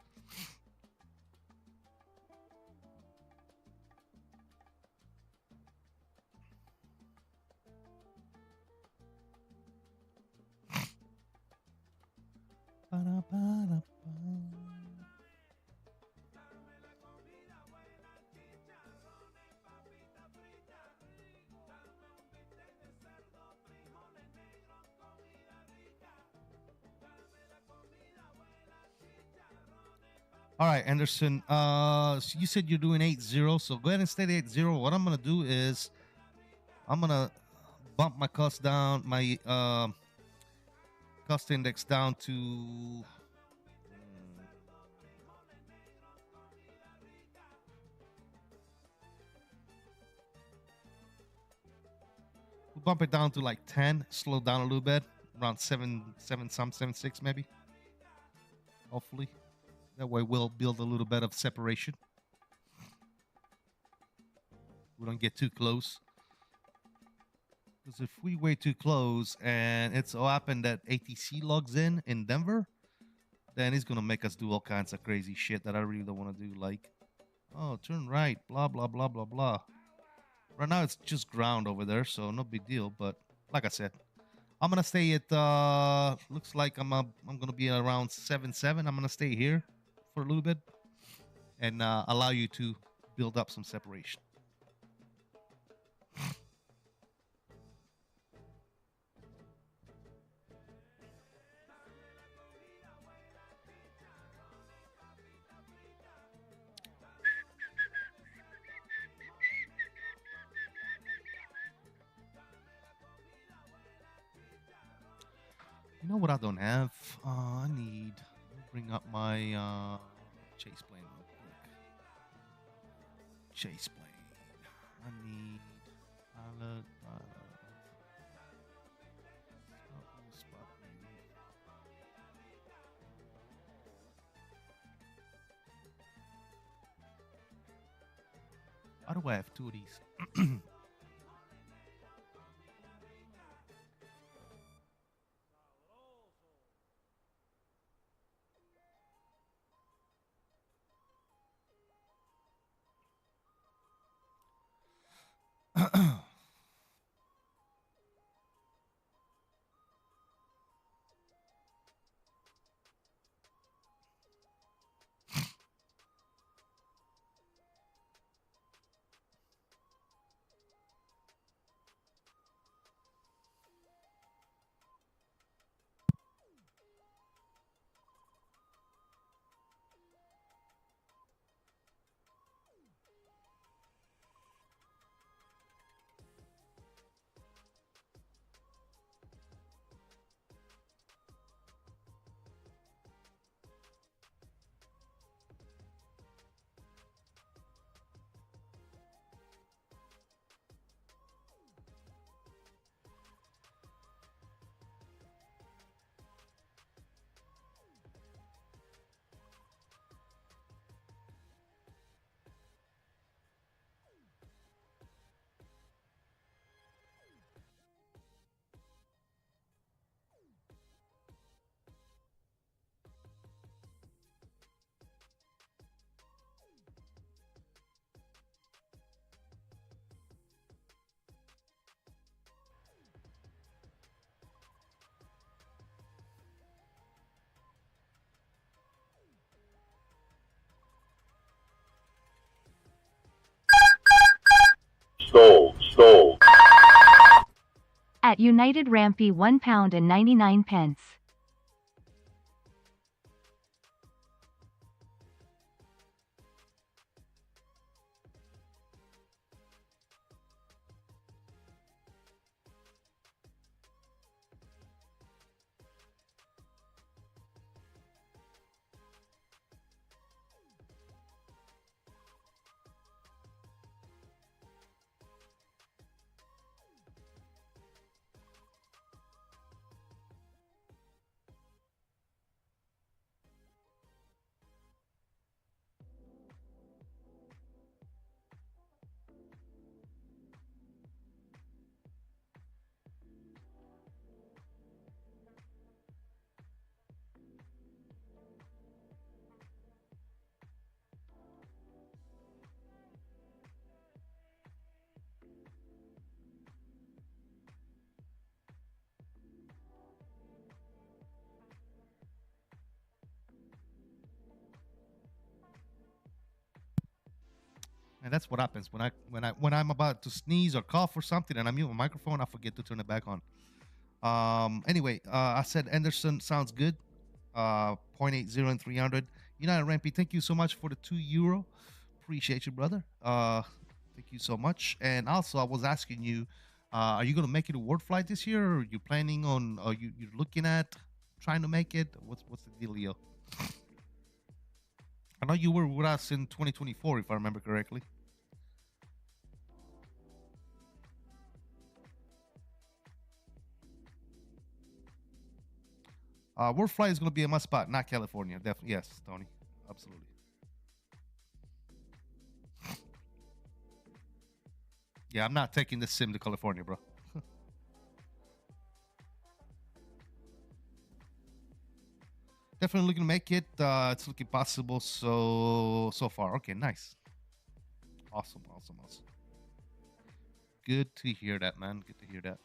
Ba-da-ba-da-ba. All right, Anderson. So you said you're doing 8-0, so go ahead and stay at 8-0. What I'm gonna do is I'm gonna bump my cost down, my cost index down to we'll bump it down to like 10, slow down a little bit, around 7.6 maybe. Hopefully. That way we'll build a little bit of separation. We don't get too close. Because if we way too close and it's so happened that ATC logs in Denver, then it's going to make us do all kinds of crazy shit that I really don't want to do. Like, oh, turn right, blah, blah, blah, blah, blah. Right now it's just ground over there, so no big deal. But like I said, I'm going to stay at, looks like I'm going to be around 7.7. I'm going to stay here for a little bit and allow you to build up some separation. You know what I don't have? I need to bring up my chase plane real quick. Chase plane. I need pilot. Spot view. Why do I have two of these? Sold. At United Rampy £1.99. And that's what happens when I'm about to sneeze or cough or something, and I mute my microphone, I forget to turn it back on. Anyway, I said Anderson sounds good. 0.80 and 300. United Rampy, thank you so much for the €2. Appreciate you, brother. Thank you so much. And also, I was asking you, are you gonna make it a word flight this year, or are you planning on? Are you're looking at trying to make it? What's the dealio? I know you were with us in 2024, if I remember correctly. Word flight is going to be a must spot, not California. Definitely, yes, Tony, absolutely. Yeah, I'm not taking this sim to California, bro. Definitely looking to make it. It's looking possible so far. Okay, nice. Awesome. Good to hear that, man. Good to hear that.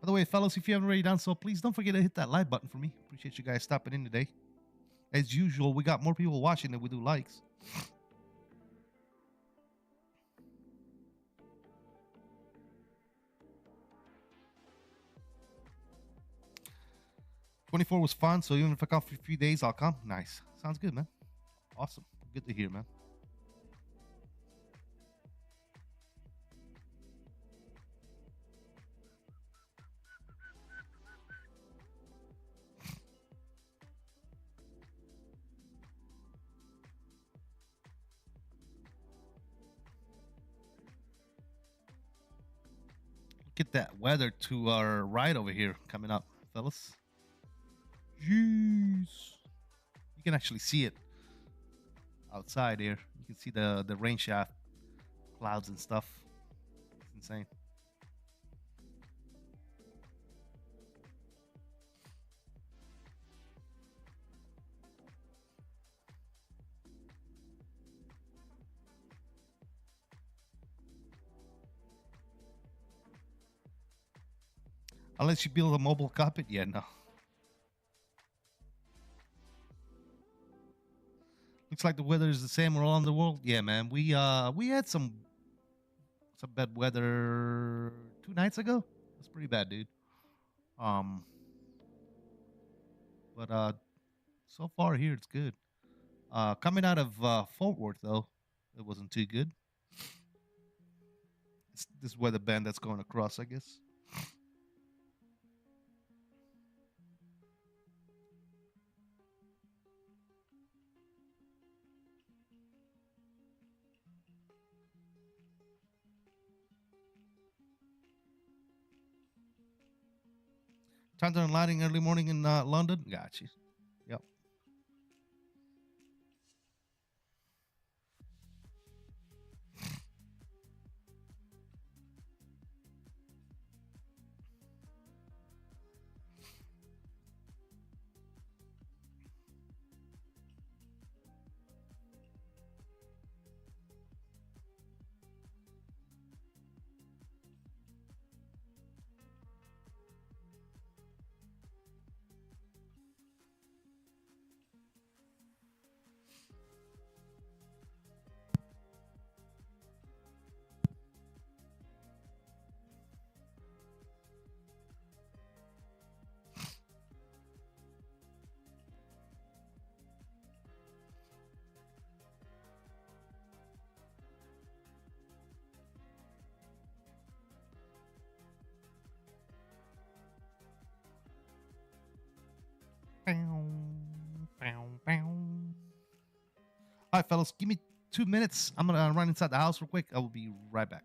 By the way, fellas, if you haven't already done so, please don't forget to hit that like button for me. Appreciate you guys stopping in today. As usual, we got more people watching than we do likes. '24 was fun, so even if I come for a few days, I'll come. Nice. Sounds good, man. Awesome. Good to hear, man. Look at that weather to our right over here coming up, fellas. Jeez. You can actually see it outside here. You can see the rain shaft, clouds and stuff. It's insane. Unless you build a mobile cockpit, yeah, no. Looks like the weather is the same around the world. Yeah, man. We had some bad weather 2 nights ago. That's pretty bad, dude. But so far here it's good. Coming out of Fort Worth though, it wasn't too good. It's this weather band that's going across, I guess. Countdown landing early morning in London. Gotcha. Yep. All right, fellas, give me 2 minutes. I'm gonna run inside the house real quick. I will be right back.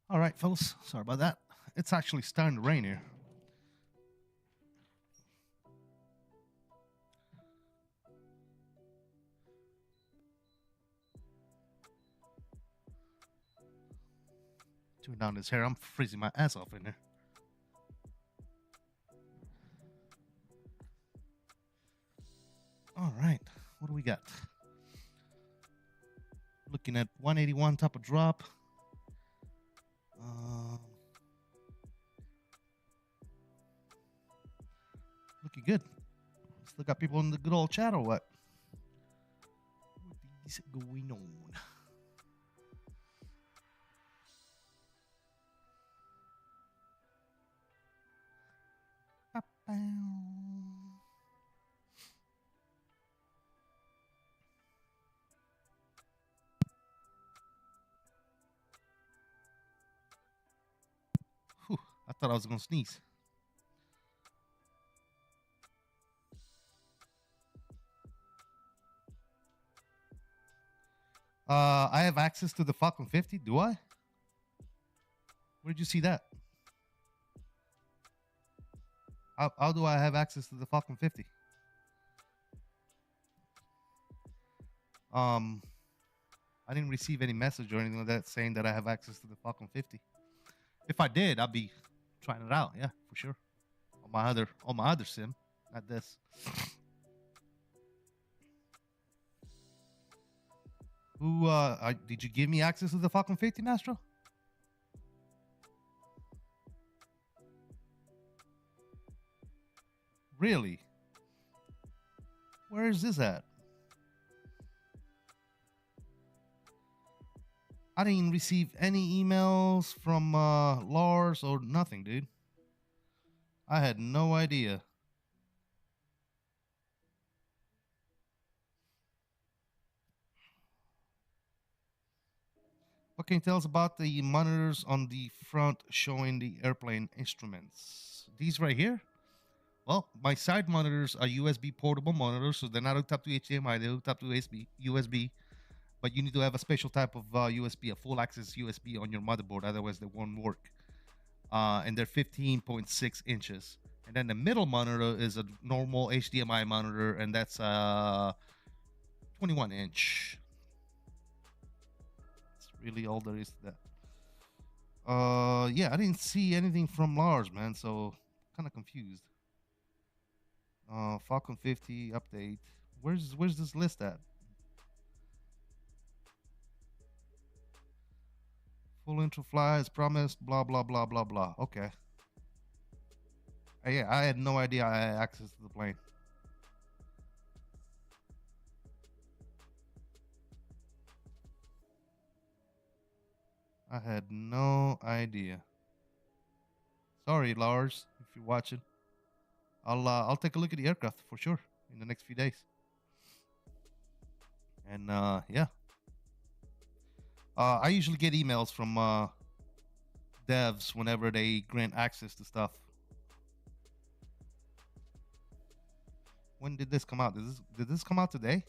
All right, fellas. Sorry about that. It's actually starting to rain here. Turn down this hair. I'm freezing my ass off in here. All right. What do we got? Looking at 181 top of drop. Looking good. Still got people in the good old chat or what? What is going on? Whew, I thought I was gonna sneeze. I have access to the Falcon 50. Do I? Where did you see that? How do I have access to the Falcon 50? I didn't receive any message or anything like that saying that I have access to the Falcon 50. If I did, I'd be trying it out. Yeah, for sure. On my other sim, not this. Who did you give me access to the Falcon 50, Mastro? Really? Where is this at? I didn't receive any emails from Lars or nothing, dude. I had no idea. What can you tell us about the monitors on the front showing the airplane instruments? These right here? Well, my side monitors are USB portable monitors, so they're not hooked up to HDMI, they're hooked up to USB. But you need to have a special type of USB, a full access USB on your motherboard, otherwise they won't work. And they're 15.6 inches. And then the middle monitor is a normal HDMI monitor, and that's 21 inch. That's really all there is to that. Yeah, I didn't see anything from Lars, man, so kind of confused. Falcon 50 update. Where's this list at? Full intro fly as promised, blah, blah, blah, blah, blah. Okay. Yeah, I had no idea I had access to the plane. I had no idea. Sorry, Lars, if you're watching. I'll take a look at the aircraft for sure in the next few days. And yeah. I usually get emails from devs whenever they grant access to stuff. When did this come out? Did this come out today?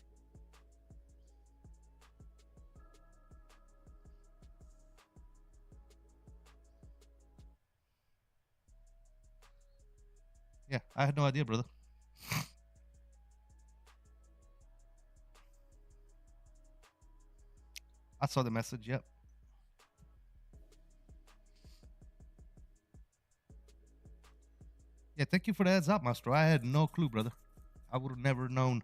Yeah, I had no idea, brother. I saw the message, yep. Yeah, thank you for the heads up, Maestro. I had no clue, brother. I would have never known.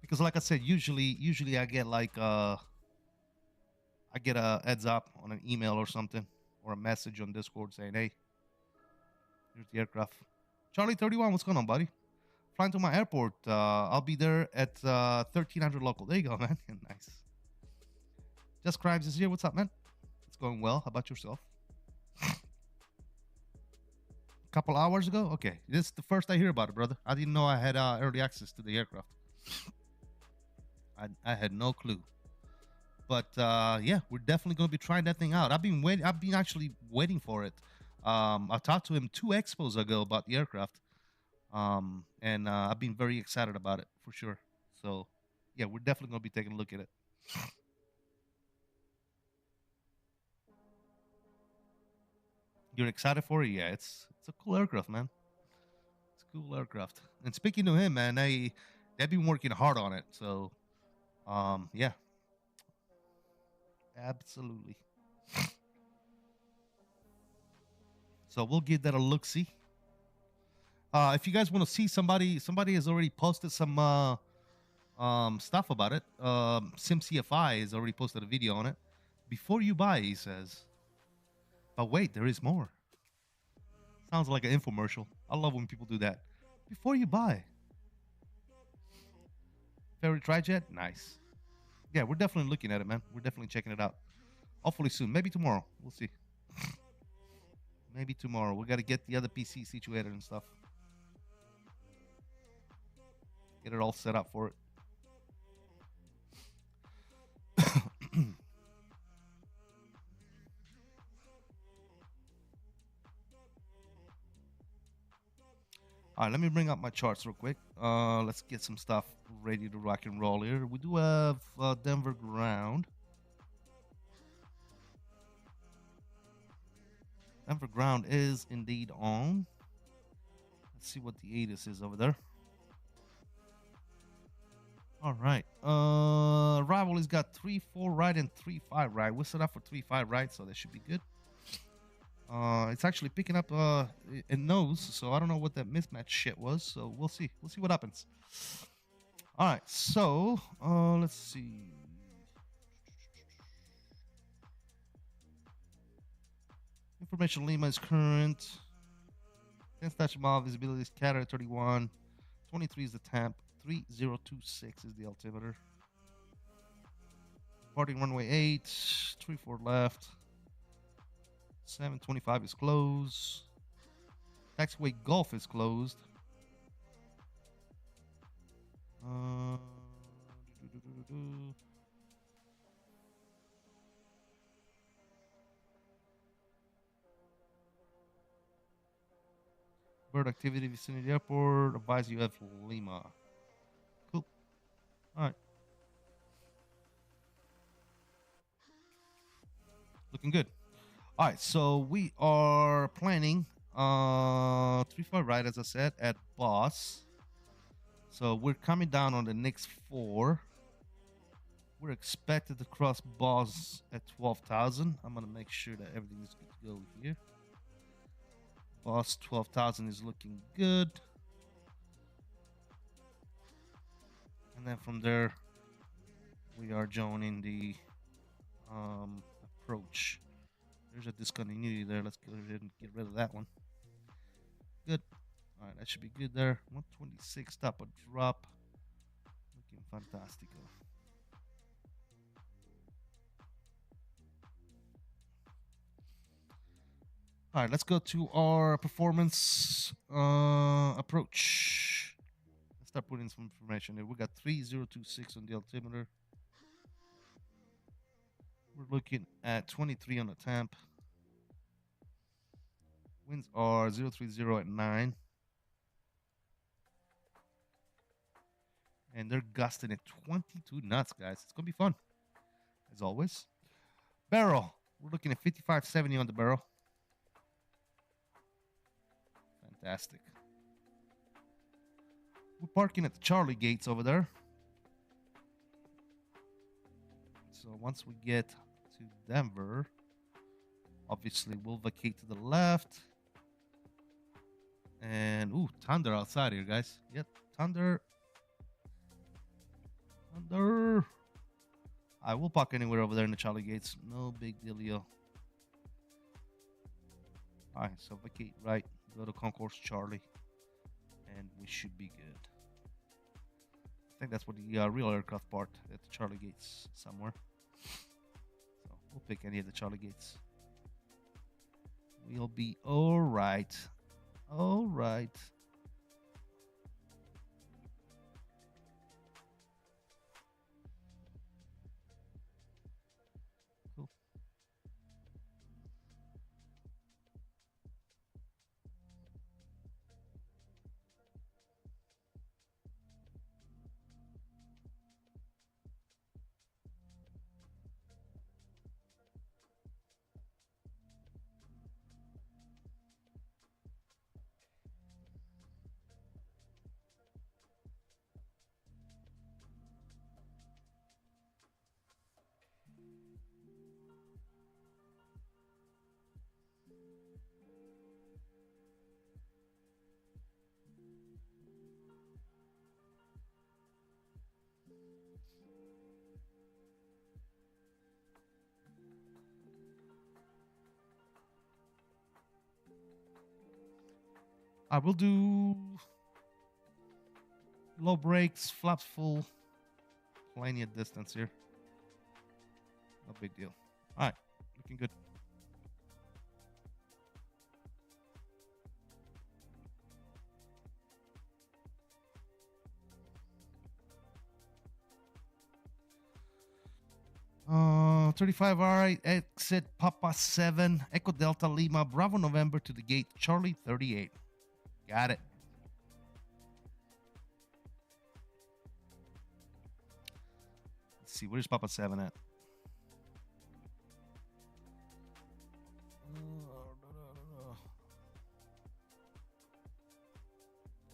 Because like I said, usually I get like I get a heads up on an email or something, or a message on Discord saying, hey, here's the aircraft. Charlie 31, what's going on, buddy? Flying to my airport. I'll be there at 1300 local. There you go, man. Nice. Just Crimes is here. What's up, man? It's going well. How about yourself? A couple hours ago? Okay. This is the first I hear about it, brother. I didn't know I had early access to the aircraft. I had no clue. But yeah, we're definitely going to be trying that thing out. I've been actually waiting for it. I talked to him 2 expos ago about the aircraft. And I've been very excited about it for sure. So yeah, we're definitely going to be taking a look at it. You're excited for it? Yeah, it's a cool aircraft, man. It's a cool aircraft. And speaking to him, man, they've been working hard on it. So yeah. Absolutely. So we'll give that a look-see. If you guys want to see somebody has already posted some stuff about it. SimCFI has already posted a video on it. Before you buy, he says. But wait, there is more. Sounds like an infomercial. I love when people do that. Before you buy. Ferry Trijet? Nice. Yeah, we're definitely looking at it, man. We're definitely checking it out. Hopefully soon. Maybe tomorrow. We'll see. Maybe tomorrow. We got to get the other PC situated and stuff. Get it all set up for it. All right, let me bring up my charts real quick. Let's get some stuff ready to rock and roll here. We do have Denver ground. Denver ground is indeed on. Let's see what the ATIS is over there. All right. Arrival has got 3-4 right and 3-5 right. We're set up for 3-5 right, so that should be good. It's actually picking up it knows, so I don't know what that mismatch shit was. So we'll see. We'll see what happens. All right. So let's see. Information Lima is current. 10 station mile visibility is Cat 31. 23 is the temp. 3026 is the altimeter. Departing runway 8. 34 left. 725 is closed. Taxiway Gulf is closed. Bird activity vicinity airport. Advise you have Lima. Cool. All right. Looking good. All right, so we are planning 3-5 right, as I said, at Boss. So we're coming down on the next 4. We're expected to cross Boss at 12,000. I'm gonna make sure that everything is good to go here. Boss 12,000 is looking good. And then from there, we are joining the approach. There's a discontinuity there. Let's go ahead and get rid of that one. Good. All right, that should be good there. 126, stop a drop. Looking fantastico. All right, let's go to our performance approach. Let's start putting some information here. We got 3026 on the altimeter. We're looking at 23 on the temp. Winds are 030 at 9. And they're gusting at 22 knots, guys. It's going to be fun, as always. Barrel. We're looking at 5570 on the barrel. Fantastic. We're parking at the Charlie gates over there. So once we get to Denver, obviously we'll vacate to the left. And, ooh, thunder outside here, guys. Yep, thunder. Thunder. I will park anywhere over there in the Charlie gates. No big dealio. All right, so vacate right. Go to Concourse Charlie. And we should be good. I think that's what the real aircraft part at the Charlie gates somewhere. So we'll pick any of the Charlie gates. We'll be all right. All right. Cool. I will do low brakes, flaps full, plenty of distance here. No big deal. All right, looking good. Uh, 35 R8 exit Papa 7 Echo Delta Lima Bravo November to the gate Charlie 38. Got it. Let's see, where's Papa 7 at?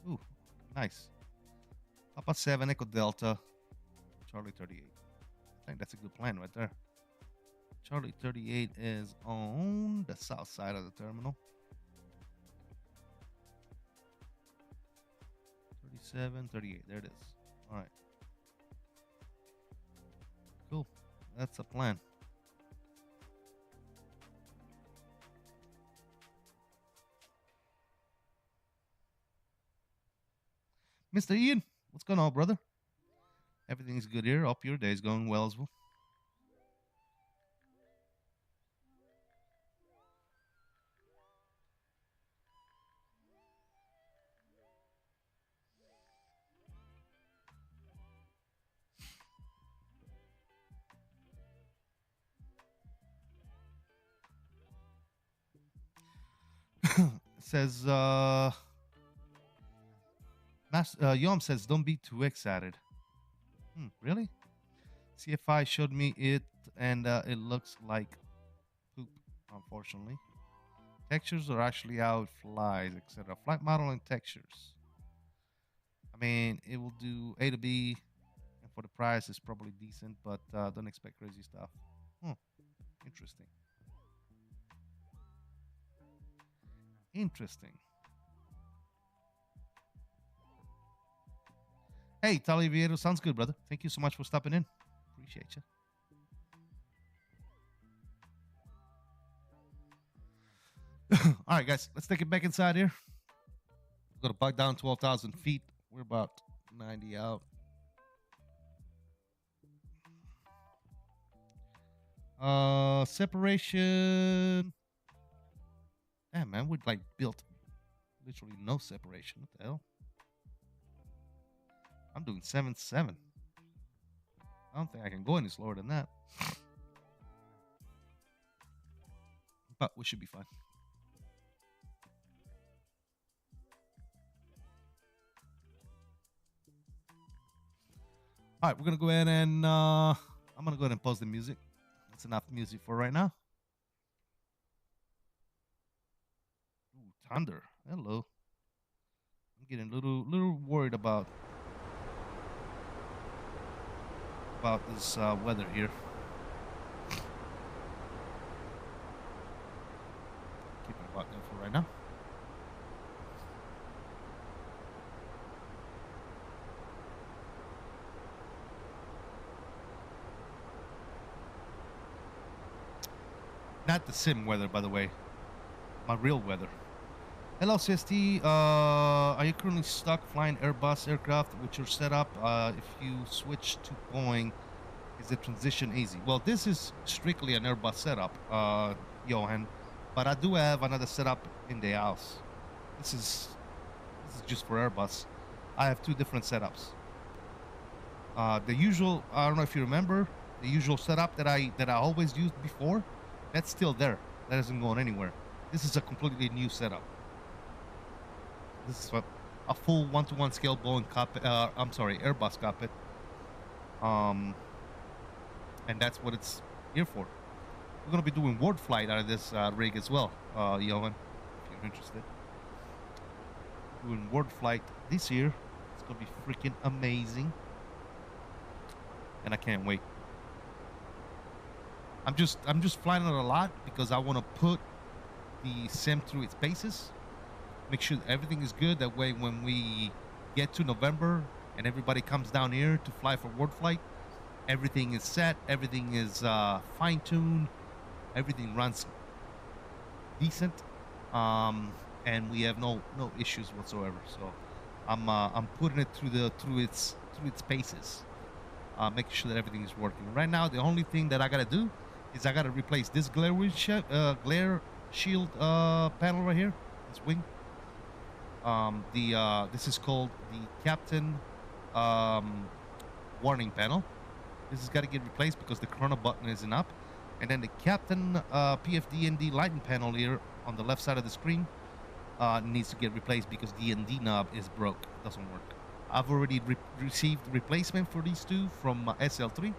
Ooh, nice. Papa 7 Echo Delta Charlie 38. I think that's a good plan right there. Charlie 38 is on the south side of the terminal. 37, 38. There it is. All right. Cool. That's a plan. Mr. Ian, what's going on, brother? Everything's good here. Hope your day's going well as well. Says Yom says don't be too excited. Really? CFI showed me it and it looks like poop, unfortunately. Textures are actually how it flies, etc. Flight model and textures. I mean, it will do A to B, and for the price it's probably decent, but don't expect crazy stuff. Interesting. Interesting. Hey, Taliviero, sounds good, brother. Thank you so much for stopping in. Appreciate you. All right, guys, let's take it back inside here. We're going to back down 12,000 feet. We're about 90 out. Separation Yeah, man, we like built literally no separation. What the hell? I'm doing 7.7. I don't think I can go any slower than that. But we should be fine. All right, we're gonna go ahead and I'm gonna go ahead and pause the music. That's enough music for right now. Ooh, thunder. Hello. I'm getting a little worried about this weather here. Keep it about that for right now. Not the sim weather, by the way. My real weather. Hello, CST. Are you currently stuck flying Airbus aircraft with your setup? If you switch to Boeing, is the transition easy? Well, this is strictly an Airbus setup, Johan. But I do have another setup in the house. This is just for Airbus. I have two different setups. The usual, I don't know if you remember, the usual setup that I always used before, that's still there. That isn't going anywhere. This is a completely new setup. This is a full 1-to-1 scale Boeing cockpit. Airbus cockpit. And that's what it's here for. We're gonna be doing word flight out of this rig as well, Johan, if you're interested. Doing word flight this year. It's gonna be freaking amazing, and I can't wait. I'm just flying it a lot because I want to put the sim through its paces, make sure everything is good. That way, when we get to November and everybody comes down here to fly for word flight, everything is set, everything is fine-tuned, everything runs decent, and we have no issues whatsoever. So I'm putting it through its paces, making sure that everything is working. Right now, the only thing that I gotta do is I gotta replace this glare shield panel right here, this wing. This is called the captain warning panel. This has got to get replaced because the chrono button isn't up, and then the captain PFD&D lighting panel here on the left side of the screen needs to get replaced because the ND knob is broke, doesn't work. I've already received replacement for these two from SL3,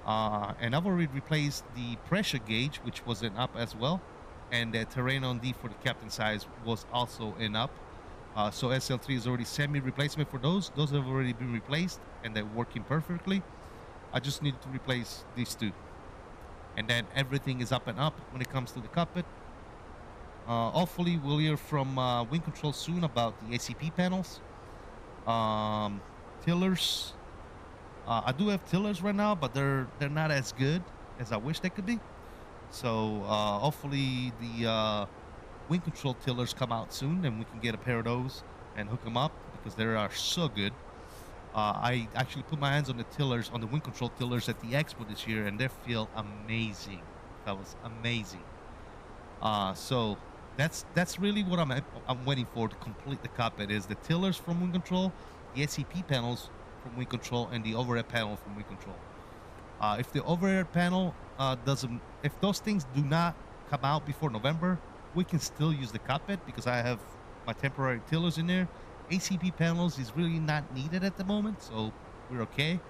and I've already replaced the pressure gauge, which wasn't up as well, and the terrain on D for the captain size was also in up. So SL3 is already sent me replacement for those. Those have already been replaced, and they're working perfectly. I just need to replace these two, and then everything is up and up when it comes to the cockpit. Hopefully we'll hear from Wing Control soon about the ACP panels. Tillers, I do have tillers right now, but they're not as good as I wish they could be. So hopefully the Wing Control tillers come out soon, and we can get a pair of those and hook them up because they are so good. I actually put my hands on the tillers, on the Wing Control tillers at the Expo this year, and they feel amazing. That was amazing. So that's really what I'm waiting for to complete the cockpit, is the tillers from Wing Control, the SCP panels from Wing Control, and the overhead panel from Wing Control. If the overhead panel if those things do not come out before November, we can still use the cockpit because I have my temporary tillers in there. ACP panels is really not needed at the moment, so we're okay.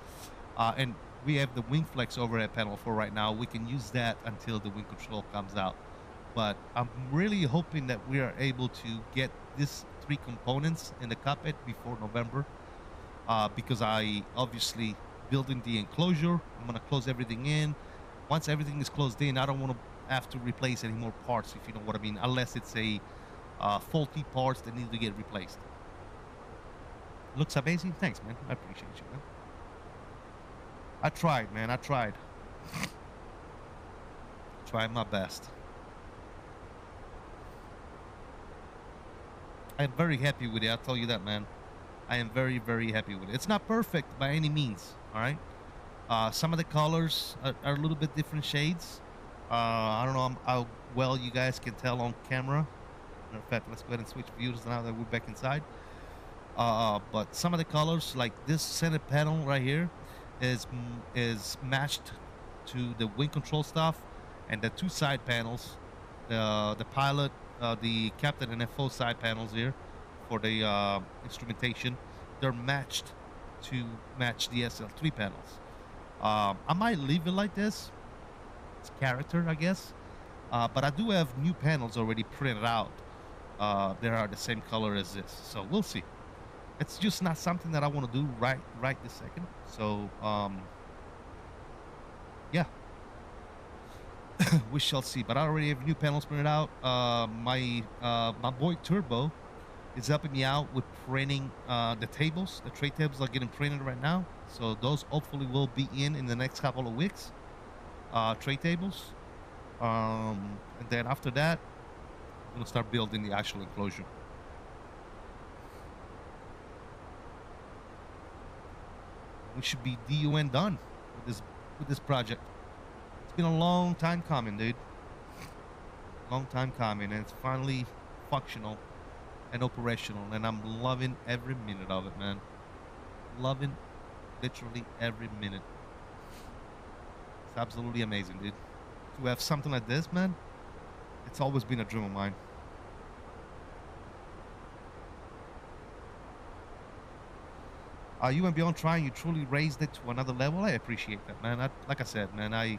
And we have the Wing Flex overhead panel for right now. We can use that until the Wing Control comes out. But I'm really hoping that we are able to get these three components in the cockpit before November, because I obviously building the enclosure. I'm gonna close everything in. Once everything is closed in, I don't want to have to replace any more parts, if you know what I mean, unless it's a faulty parts that need to get replaced. Looks amazing. Thanks, man. I appreciate you, man. I tried, man. I tried. Tried my best. I am very happy with it. I'll tell you that, man. I am very, very happy with it. It's not perfect by any means, all right? Some of the colors are a little bit different shades. I don't know how well you guys can tell on camera, Matter of fact, let's go ahead and switch views now that we're back inside. But some of the colors, like this center panel right here, is matched to the wing control stuff, and the two side panels, the pilot, the captain and FO side panels here for the instrumentation, they're matched to match the SL3 panels. I might leave it like this. It's character, I guess. But I do have new panels already printed out. They are the same color as this, so we'll see. It's just not something that I want to do right this second. So yeah, we shall see. But I already have new panels printed out. My boy Turbo is helping me out with printing the tables. The tray tables are getting printed right now, so those hopefully will be in the next couple of weeks. Tray tables, and then after that, I'm gonna start building the actual enclosure. We should be DUN done with this project. It's been a long time coming, dude. Long time coming, and it's finally functional and operational, and I'm loving every minute of it, man. Loving literally every minute. It's absolutely amazing, dude. To have something like this, man, it's always been a dream of mine. You and Beyond trying, you truly raised it to another level. I appreciate that, man. Like I said, man, I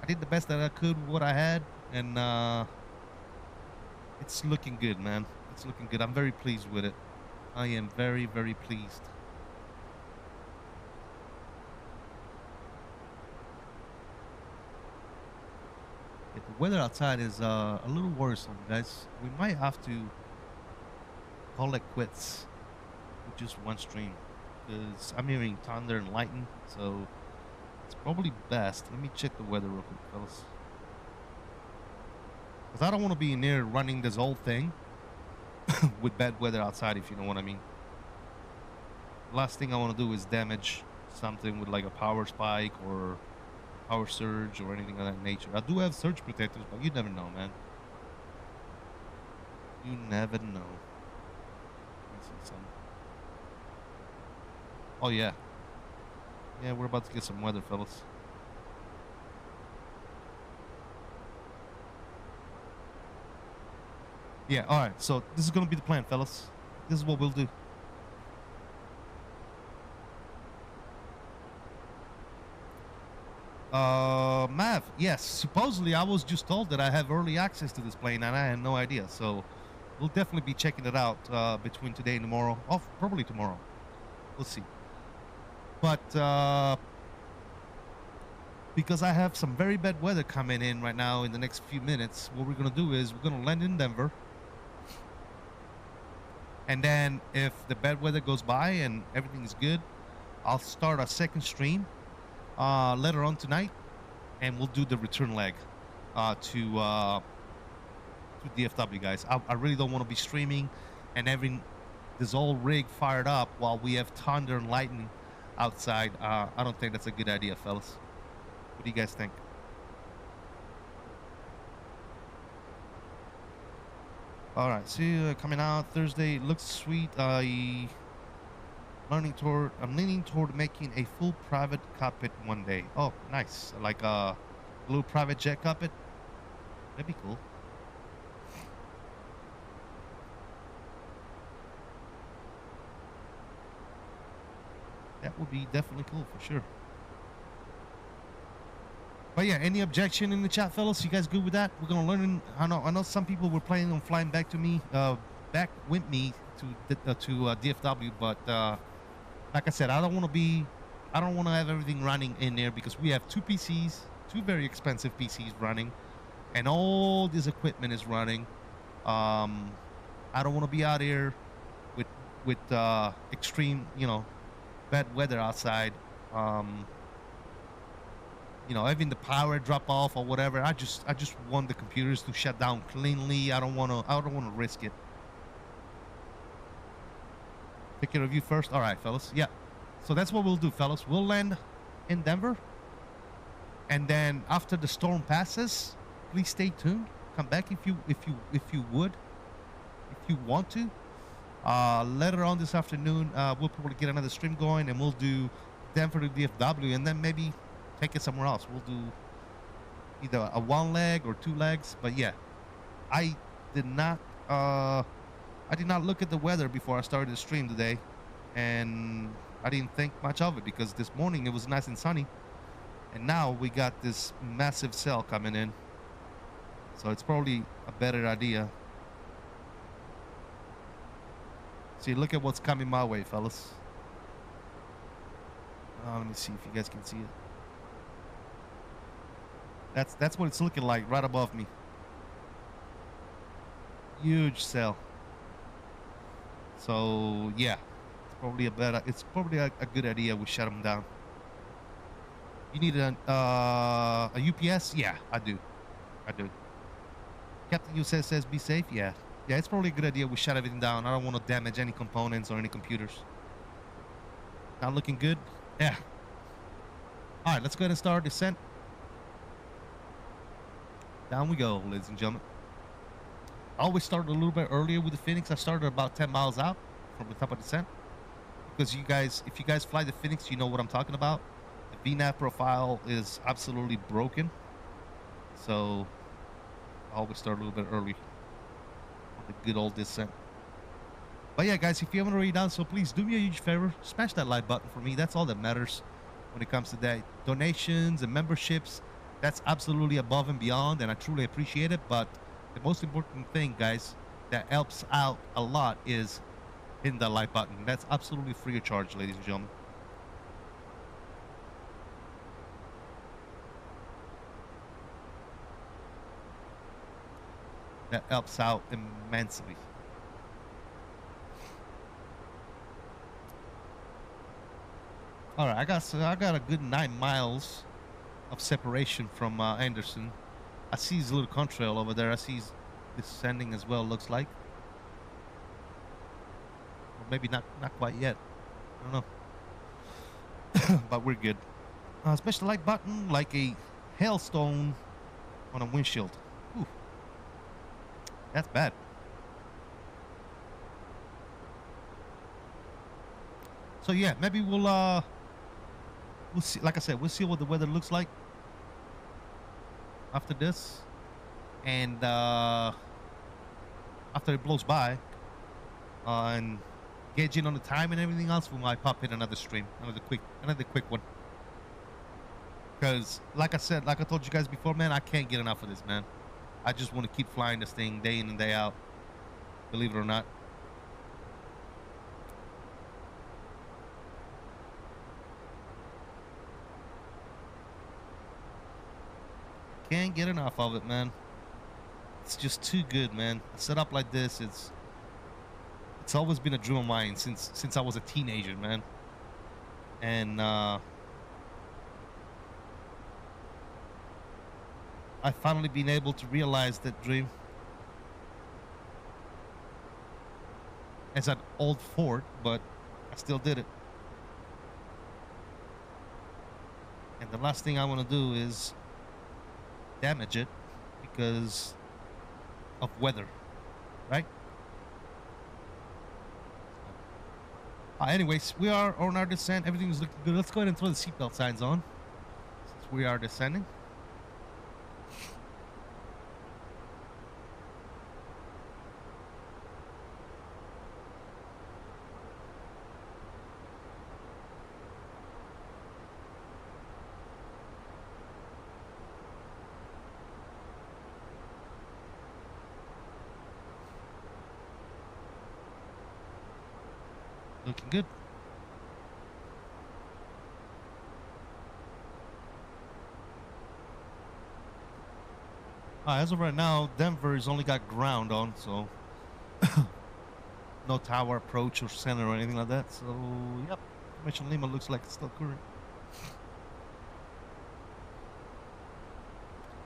did the best that I could with what I had, and it's looking good, man. It's looking good. I'm very pleased with it. I am very, very pleased. Yeah, the weather outside is a little worrisome, guys. We might have to call it quits with just one stream, because I'm hearing thunder and lightning, so it's probably best. Let me check the weather real quick, fellas, because I don't want to be in there running this whole thing with bad weather outside, if you know what I mean. The last thing I want to do is damage something with like a power spike or power surge or anything of that nature. I do have surge protectors, but you never know, man. You never know. Let me see some. Oh yeah. Yeah, we're about to get some weather, fellas. Yeah, alright, so this is gonna be the plan, fellas. This is what we'll do. Mav, yes, supposedly I was just told that I have early access to this plane, and I had no idea, so we'll definitely be checking it out between today and tomorrow. Oh, probably tomorrow. We'll see. But because I have some very bad weather coming in right now in the next few minutes, what we're gonna do is we're gonna land in Denver, and then if the bad weather goes by and everything is good, I'll start a second stream later on tonight, and we'll do the return leg to DFW, guys. I really don't want to be streaming and having this whole rig fired up while we have thunder and lightning outside. I don't think that's a good idea, fellas. What do you guys think? All right, see you coming out Thursday. Looks sweet. I'm leaning toward making a full private cockpit one day. Oh, nice. Like a little private jet cockpit. That'd be cool. That would be definitely cool for sure. But yeah, any objection in the chat, fellas? You guys good with that? We're gonna learn. I know some people were planning on flying back with me to DFW, but like I said, I don't want to have everything running in there, because we have two PCs, two very expensive PCs running, and all this equipment is running. I don't want to be out here with extreme, bad weather outside. Having the power drop off or whatever. I just want the computers to shut down cleanly. I don't want to risk it. Take care of you first. All right, fellas. Yeah. So that's what we'll do, fellas. We'll land in Denver, and then after the storm passes, please stay tuned. Come back if you would. you want to. Later on this afternoon, we'll probably get another stream going, and we'll do Denver to DFW, and then maybe take it somewhere else. We'll do either a 1 leg or 2 legs. But yeah, I did not look at the weather before I started the stream today, and I didn't think much of it because this morning it was nice and sunny, and now we got this massive cell coming in, so it's probably a better idea. See, look at what's coming my way, fellas. Let me see if you guys can see it. That's what it's looking like right above me. Huge cell. So yeah, it's probably a good idea we shut them down. You need a UPS? Yeah, I do. Captain USS says be safe. Yeah, it's probably a good idea we shut everything down. I don't want to damage any components or any computers. Not looking good. Yeah. All right, let's go ahead and start descent. Down we go, ladies and gentlemen. I always start a little bit earlier with the Fenix. I started about 10 miles out from the top of descent, because if you guys fly the Fenix, you know what I'm talking about. The VNAV profile is absolutely broken, so I always start a little bit early on the good old descent. But yeah, guys, if you haven't already done so, please do me a huge favor, smash that like button for me. That's all that matters when it comes to that. Donations and memberships, that's absolutely above and beyond, and I truly appreciate it. But the most important thing, guys, that helps out a lot is hitting that like button. That's absolutely free of charge, ladies and gentlemen. That helps out immensely. All right, I got a good 9 miles of separation from Anderson. I see his little contrail over there. I see he's descending as well, looks like. Or maybe not quite yet. I don't know. But we're good. Smash the like button like a hailstone on a windshield. Ooh. That's bad. So yeah, maybe we'll see. Like I said, we'll see what the weather looks like after this, and after it blows by, and gauging on the time and everything else, we might pop in another stream, another quick one. Because like I said, like I told you guys before, man, I can't get enough of this, man. I just want to keep flying this thing day in and day out, believe it or not. Can't get enough of it, man. It's just too good, man. A setup like this, it's always been a dream of mine since I was a teenager, man. And I've finally been able to realize that dream. As an old Ford, but I still did it. And the last thing I want to do is damage it because of weather, right? Anyways, we are on our descent. Everything is looking good. Let's go ahead and throw the seatbelt signs on since we are descending. Looking good. As of right now, Denver has only got ground on, so no tower approach or center or anything like that. So, yep, 𝕚𝕚𝕚𝕚𝕚 looks like it's still current.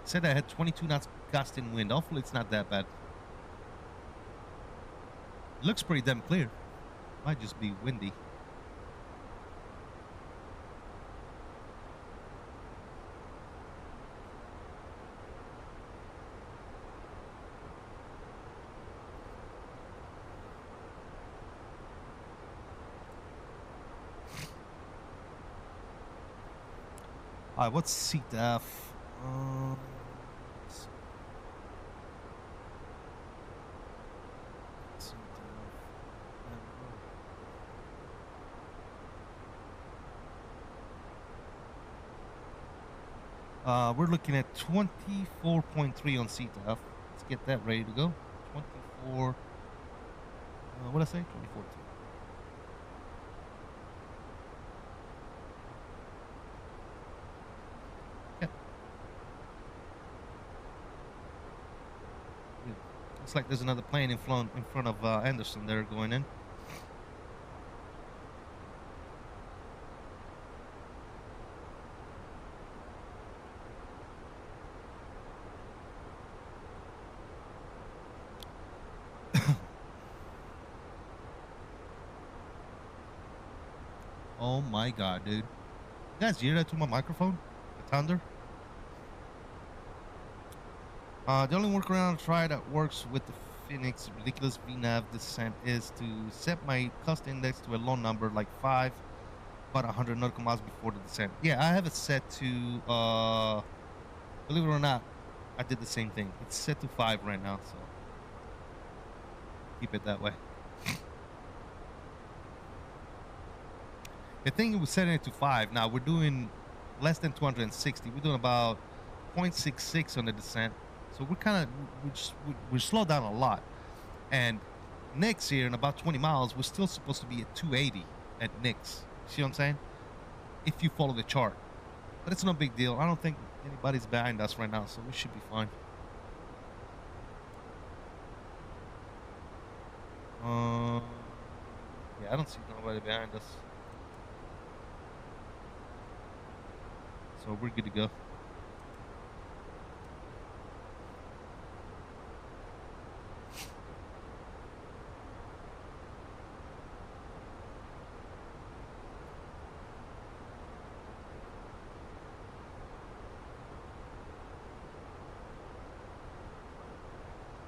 Said I had 22 knots gusting wind. Hopefully it's not that bad. Looks pretty damn clear. Might just be windy. All right, what's CTF? Let's see. CTF. We're looking at 24.3 on CTF. Let's get that ready to go. 24. What did I say? 24. Yeah. Good. Looks like there's another plane in front of Anderson there going in. Oh my god, dude. You guys hear that to my microphone? The thunder? The only workaround I try that works with the Fenix ridiculous VNAV descent is to set my cost index to a low number like 5, about 100 nautical miles before the descent. Yeah, I have it set to, believe it or not, I did the same thing. It's set to 5 right now, so keep it that way. The thing was setting it to 5. Now we're doing less than 260. We're doing about 0.66 on the descent. So we're kind of we're slowed down a lot. And next year in about 20 miles, we're still supposed to be at 280 at Nix. See what I'm saying? If you follow the chart. But it's no big deal. I don't think anybody's behind us right now, so we should be fine. Yeah, I don't see nobody behind us. So we're good to go.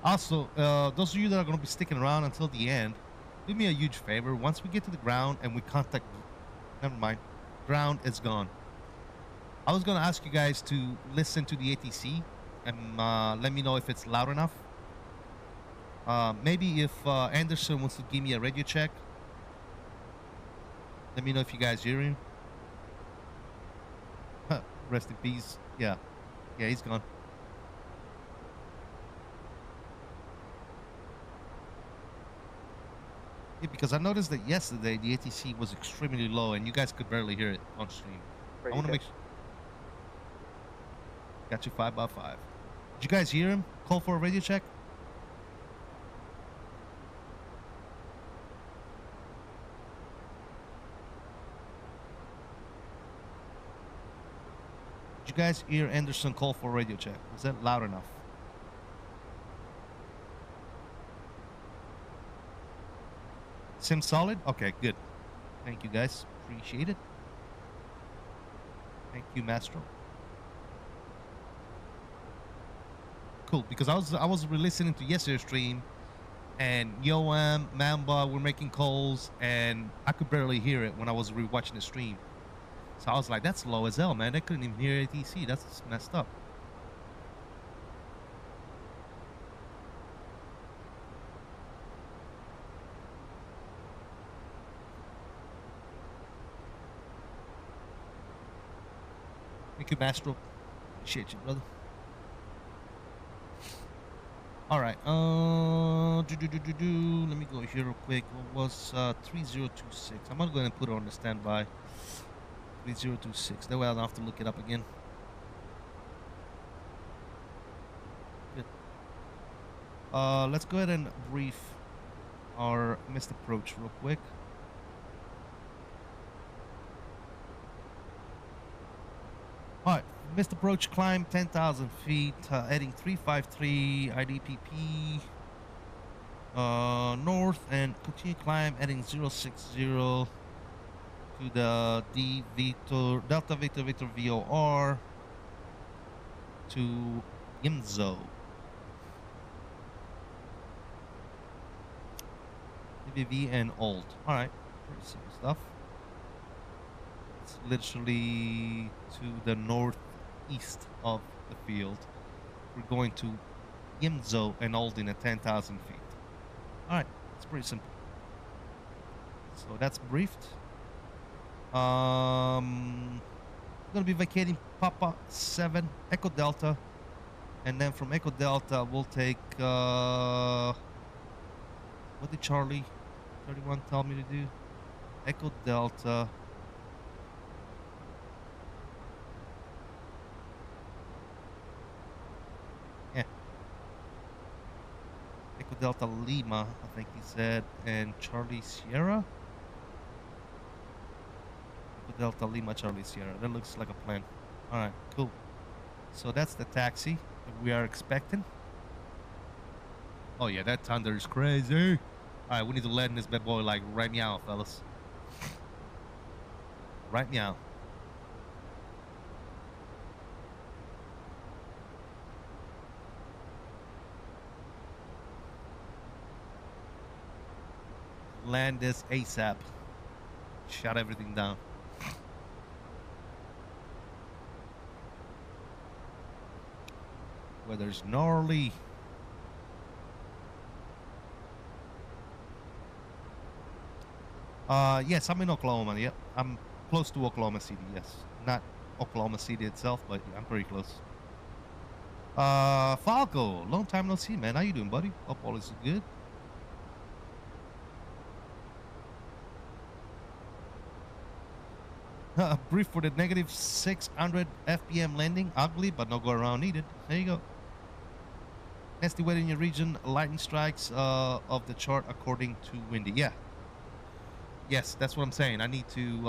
Also, those of you that are going to be sticking around until the end, do me a huge favor. Once we get to the ground and we contact, never mind, ground is gone. I was going to ask you guys to listen to the ATC and let me know if it's loud enough. Maybe if Anderson wants to give me a radio check, let me know if you guys hear him. Rest in peace. Yeah, he's gone. Yeah, because I noticed that yesterday the ATC was extremely low and you guys could barely hear it on stream. I want to make sure. Got you 5x5. Did you guys hear him call for a radio check? Did you guys hear Anderson call for a radio check? Was that loud enough? Sim solid? Okay, good. Thank you guys. Appreciate it. Thank you, Mastro. Cool, because I was re-listening to yesterday's stream, and Mamba were making calls, and I could barely hear it when I was rewatching the stream. So I was like, that's low as hell, man. I couldn't even hear ATC. That's messed up. Thank you, Mastro. Appreciate you, brother. All right. Let me go here real quick. What was 3026? I'm gonna go ahead and put it on the standby. 3026. That way I don't have to look it up again. Good. Let's go ahead and brief our missed approach real quick. All right, missed approach, climb 10,000 feet, heading 353 IDPP north, and continue climb heading 060 to the Delta Victor VOR to Ymzo. DVV and old. All right, pretty simple stuff. It's literally to the northeast of the field. We're going to 𝕚𝕚𝕚𝕚𝕚 at 10,000 feet. All right, it's pretty simple. So that's briefed. I'm gonna be vacating Papa 7 Echo Delta, and then from Echo Delta we'll take what did Charlie 31 tell me to do? Echo Delta. Yeah. Echo Delta Lima, I think he said, and Charlie Sierra. Echo Delta Lima Charlie Sierra. That looks like a plan. All right, cool. So that's the taxi that we are expecting. Oh yeah, that thunder is crazy. All right, we need to land this bad boy like right meow, fellas. Right meow. Land this ASAP. Shut everything down. Weather's gnarly. Yes, I'm in Oklahoma. Yep, I'm close to Oklahoma City. Yes, not Oklahoma City itself, but yeah, I'm pretty close. Falco, long time no see, man. How you doing, buddy? Hope all is good. Brief for the negative 600 FPM landing. Ugly, but no go around needed. There you go. Nasty weather in your region. Lightning strikes of the chart according to windy. Yeah. Yes, that's what I'm saying. I need to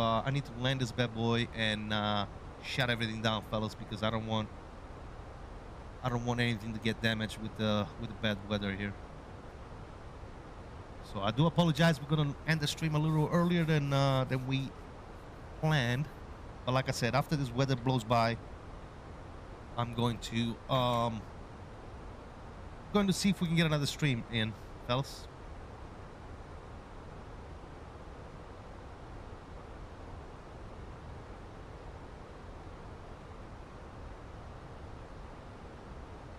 land this bad boy and shut everything down, fellas, because I don't want anything to get damaged with the bad weather here. So I do apologize. We're gonna end the stream a little earlier than we planned, but like I said, after this weather blows by, I'm going to see if we can get another stream in, fellas.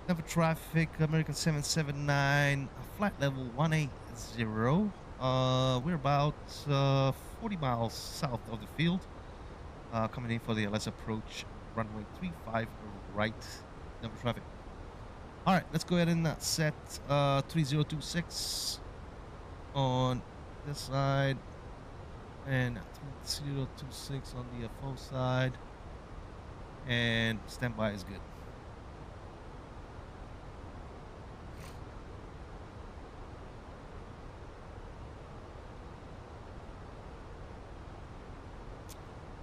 Never traffic, American 779, flight level 180. We're about 40 miles south of the field. Coming in for the LS approach, runway 35 right. Never traffic. All right, let's go ahead and set 3026 on this side and 3026 on the FO side, and standby is good.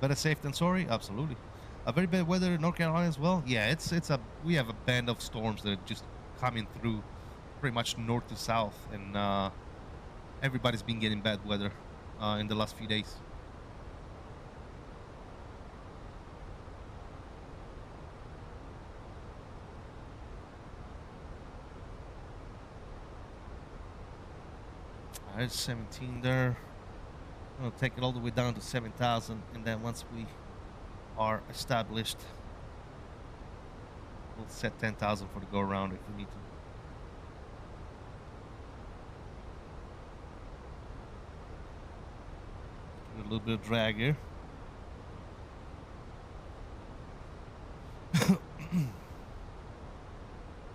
Better safe than sorry, absolutely. A very bad weather in North Carolina as well. Yeah, we have a band of storms that are just coming through, pretty much north to south, and everybody's been getting bad weather in the last few days. There's 17 there. I'm gonna take it all the way down to 7,000, and then once we are established, we'll set 10,000 for the go around if we need to. A little bit of drag here. About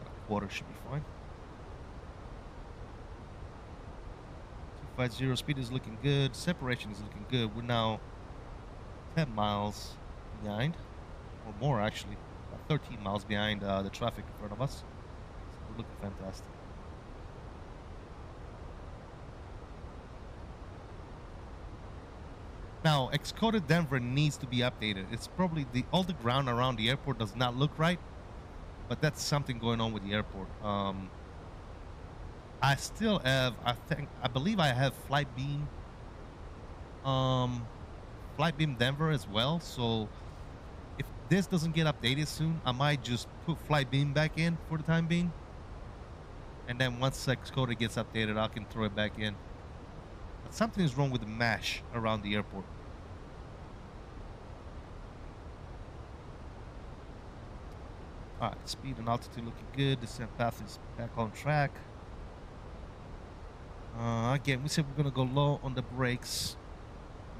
a quarter should be fine. 250 speed is looking good. Separation is looking good. We're now 10 miles behind, or more actually, about 13 miles behind the traffic in front of us. So we're looking fantastic. Now, Xcoded Denver needs to be updated. It's probably all the ground around the airport does not look right, but that's something going on with the airport. I still have, I believe I have Flight Beam Denver as well. So if this doesn't get updated soon, I might just put Flight Beam back in for the time being. And then once Xcoded gets updated, I can throw it back in. But something is wrong with the mesh around the airport. Alright, speed and altitude looking good. Descent path is back on track. Again, we said we're gonna go low on the brakes.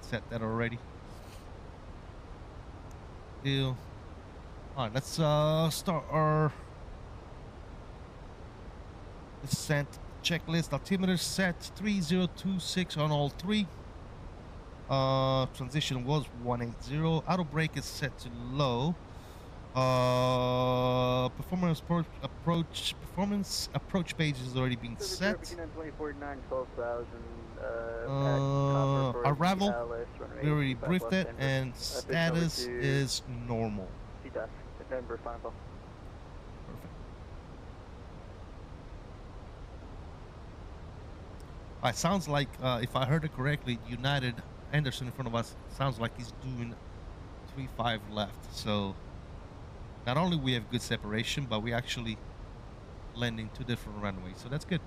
Set that already. Deal. Alright, let's start our descent checklist. Altimeter set 3026 on all three. Transition was 180. Auto brake is set to low. Performance approach page is already being set. Arrival, we already briefed it, and status is normal. Denver, final. Perfect. It sounds like, if I heard it correctly, United Anderson in front of us sounds like he's doing 3-5 left. So not only we have good separation, but we actually landing two different runways. So that's good.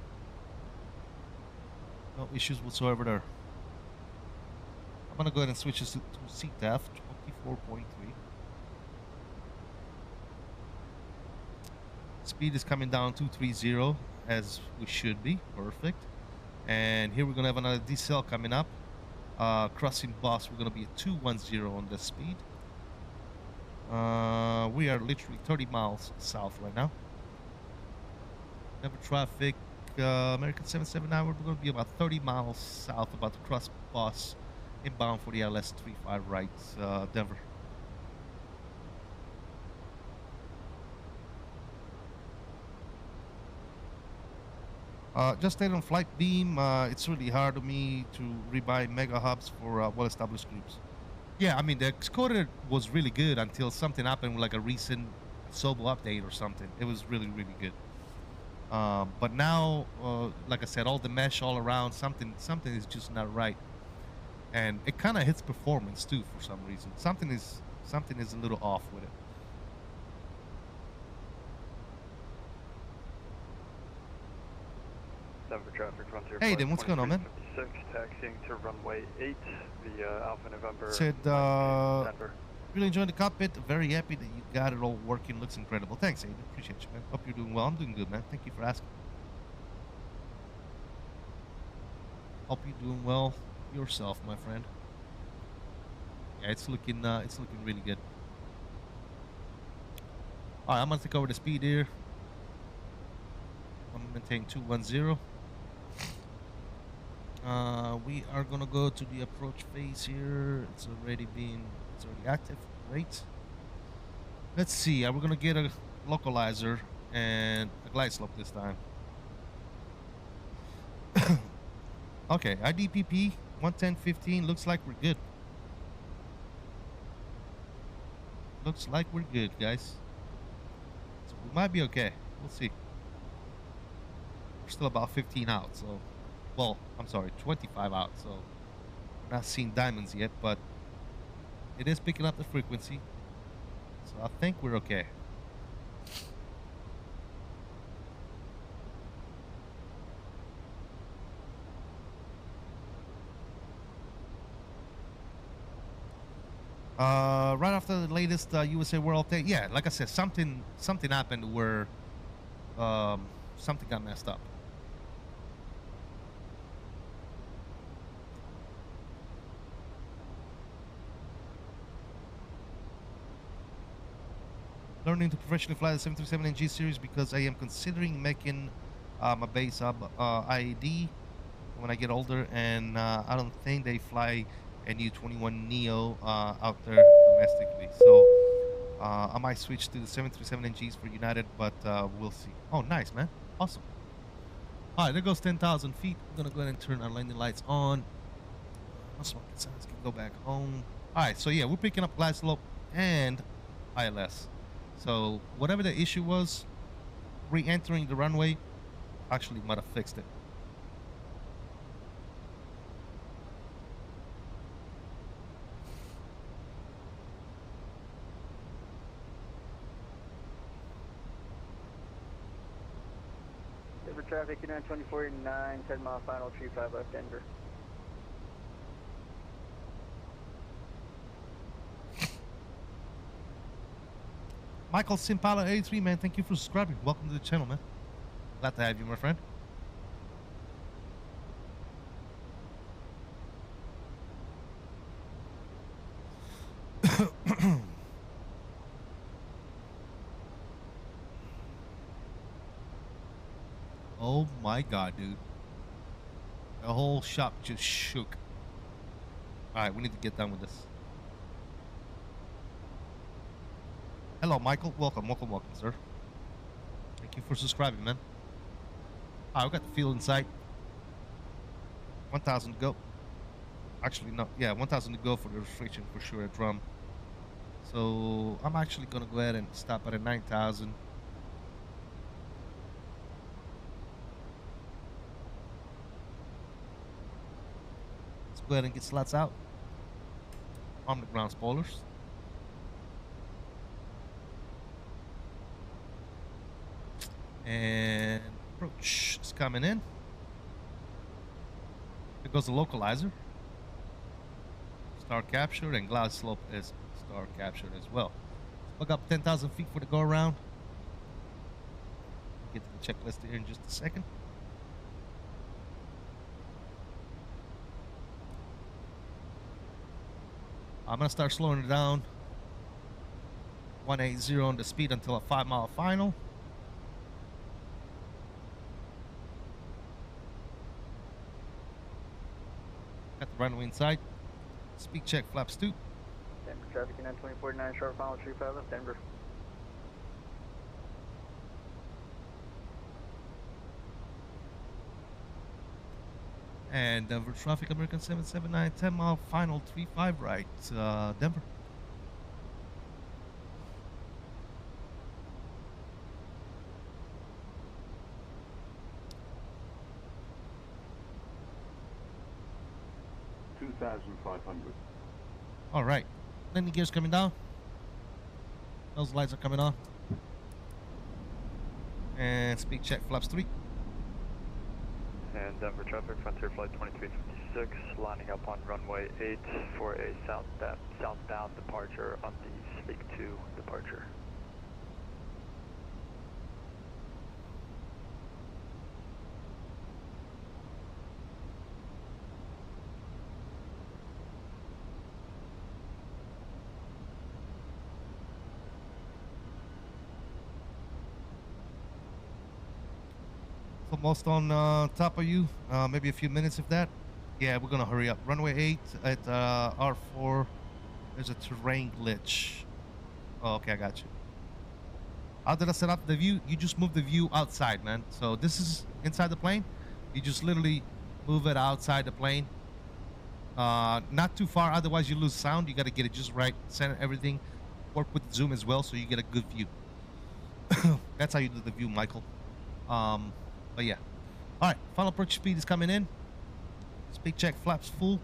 No issues whatsoever there. I'm gonna go ahead and switch this to CTAF 24.3. Speed is coming down 230 as we should be. Perfect. And here we're gonna have another decel coming up. Crossing bus, we're gonna be at 210 on the speed. We are literally 30 miles south right now. Never traffic. American 779, we're gonna be about 30 miles south, about to cross bus inbound for the LS 35 right, Denver. Just stayed on flight beam. It's really hard to me to rebuy mega hubs for well-established groups. Yeah, I mean, the Xcoder was really good until something happened with like a recent Sobo update or something. It was really, really good. But now, like I said, all the mesh all around, something is just not right. And it kind of hits performance too for some reason. Something is a little off with it. Denver traffic, frontier. Hey, then what's going on, man? 26, taxiing to runway 8 via Alpha November. Said, Denver. really enjoying the cockpit. Very happy that you got it all working. Looks incredible. Thanks, Aiden. Appreciate you, man. Hope you're doing well. I'm doing good, man. Thank you for asking. Hope you're doing well yourself, my friend. Yeah, it's looking really good. All right, I'm gonna take over the speed here. I'm gonna maintain 210. We are gonna go to the approach phase here. It's already active. Great. Let's see. We're gonna get a localizer and a glide slope this time. Okay, IDPP 110.15. Looks like we're good. Looks like we're good, guys. So we might be okay. We'll see. We're still about 15 out, so... Well, I'm sorry, 25 out, so... We're not seeing diamonds yet, but... It is picking up the frequency. So I think we're okay. Right after the latest USA World Day, yeah, like I said, something happened where something got messed up. Learning to professionally fly the 737NG series because I am considering making my base up IAD when I get older, and I don't think they fly a new 21neo out there domestically. So I might switch to the 737NGs for United, but we'll see. Oh, nice, man. Awesome. All right, there goes 10,000 feet. I'm going to go ahead and turn our landing lights on. No smoking signs. Can go back home. All right, so yeah, we're picking up glide slope and ILS. So whatever the issue was, re-entering the runway actually might have fixed it. Denver traffic, United 2489, 10 mile final, 35 left Denver. Michael Simpala 83, man, thank you for subscribing. Welcome to the channel, man. Glad to have you, my friend. Oh my god, dude. The whole shop just shook. Alright, we need to get done with this. Hello, Michael. Welcome, sir. Thank you for subscribing, man. Alright, we got the fuel inside. 1,000 to go. Actually, no. Yeah, 1,000 to go for the restriction for sure at drum. So, I'm actually going to go ahead and stop at a 9,000. Let's go ahead and get slots out. On the ground spoilers. And approach is coming in. Here goes the localizer. Star captured, and 𝕽𝕼 slope is star captured as well. Let's plug up 10,000 feet for the go around. Get to the checklist here in just a second. I'm gonna start slowing it down. 180 on the speed until a 5-mile final. Got the runway inside. Speed check, flaps 2. Denver traffic, 924.9, short final 35 left, Denver. And Denver traffic, American 779, 10-mile final 35 right, Denver. All right, landing gears coming down. Those lights are coming on. And speed check, flaps 3. And Denver traffic, Frontier Flight 2356, lining up on runway 8 for a southbound departure on the Sleek 2 departure. Almost on top of you, maybe a few minutes if that. Yeah, we're gonna hurry up. Runway 8 at R4. There's a terrain glitch. Oh, okay, I got you. How did I set up the view? You just move the view outside, man. So this is inside the plane. You just literally move it outside the plane. Not too far, otherwise you lose sound. You got to get it just right, center everything. Work with zoom as well so you get a good view. That's how you do the view, Michael. But yeah. All right, final approach speed is coming in. Speed check, flaps full.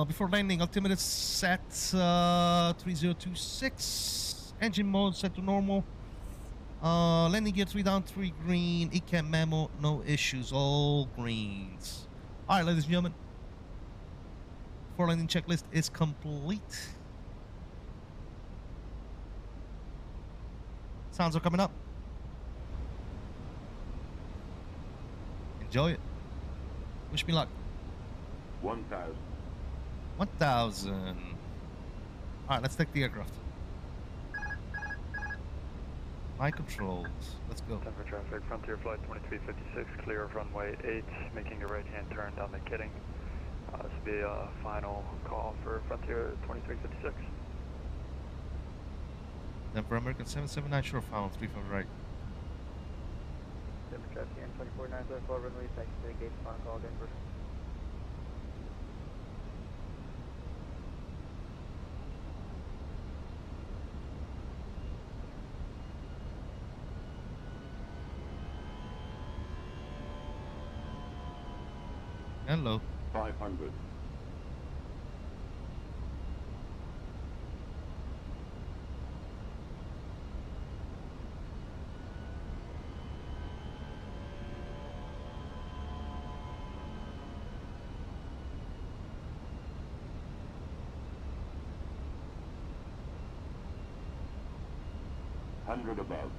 Before landing, altimeter set 3026. Engine mode set to normal. Landing gear 3 down, 3 green. ECAM memo, no issues, all greens. All right, ladies and gentlemen. Before landing checklist is complete. Sounds are coming up. Enjoy it. Wish me luck. 1,000. 1,000. All right, let's take the aircraft. My controls. Let's go. Denver traffic, Frontier Flight 2356, clear of runway 8, making a right-hand turn down the Kidding. This will be a final call for Frontier 2356. Denver American 779, short final 35 right. Denver traffic, 2494, runway 6, to the gate, final call, Denver. Hello. 500. 100 above.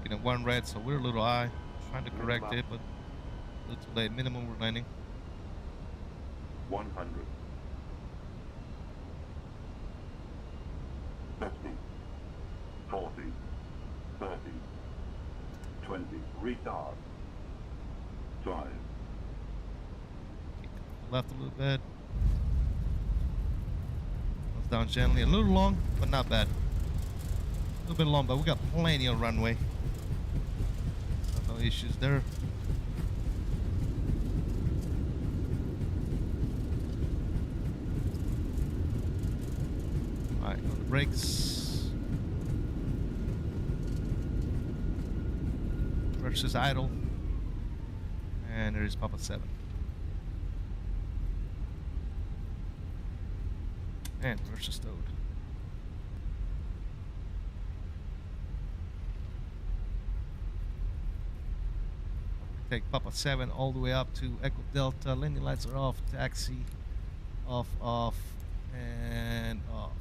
Getting one red, so we're a little high. Trying to correct Minimum. it, but a little too late. Minimum we're landing. 100. 50. 40. 30. 20. Retard. 5. Left a little bit. Goes down gently. A little long, but not bad. A little bit long, but we got plenty of runway. So no issues there. Alright, on the brakes. Versus idle. And there is Papa 7. And versus stowed. Take Papa 7 all the way up to Echo Delta. Landing lights are off. Taxi. Off, and off.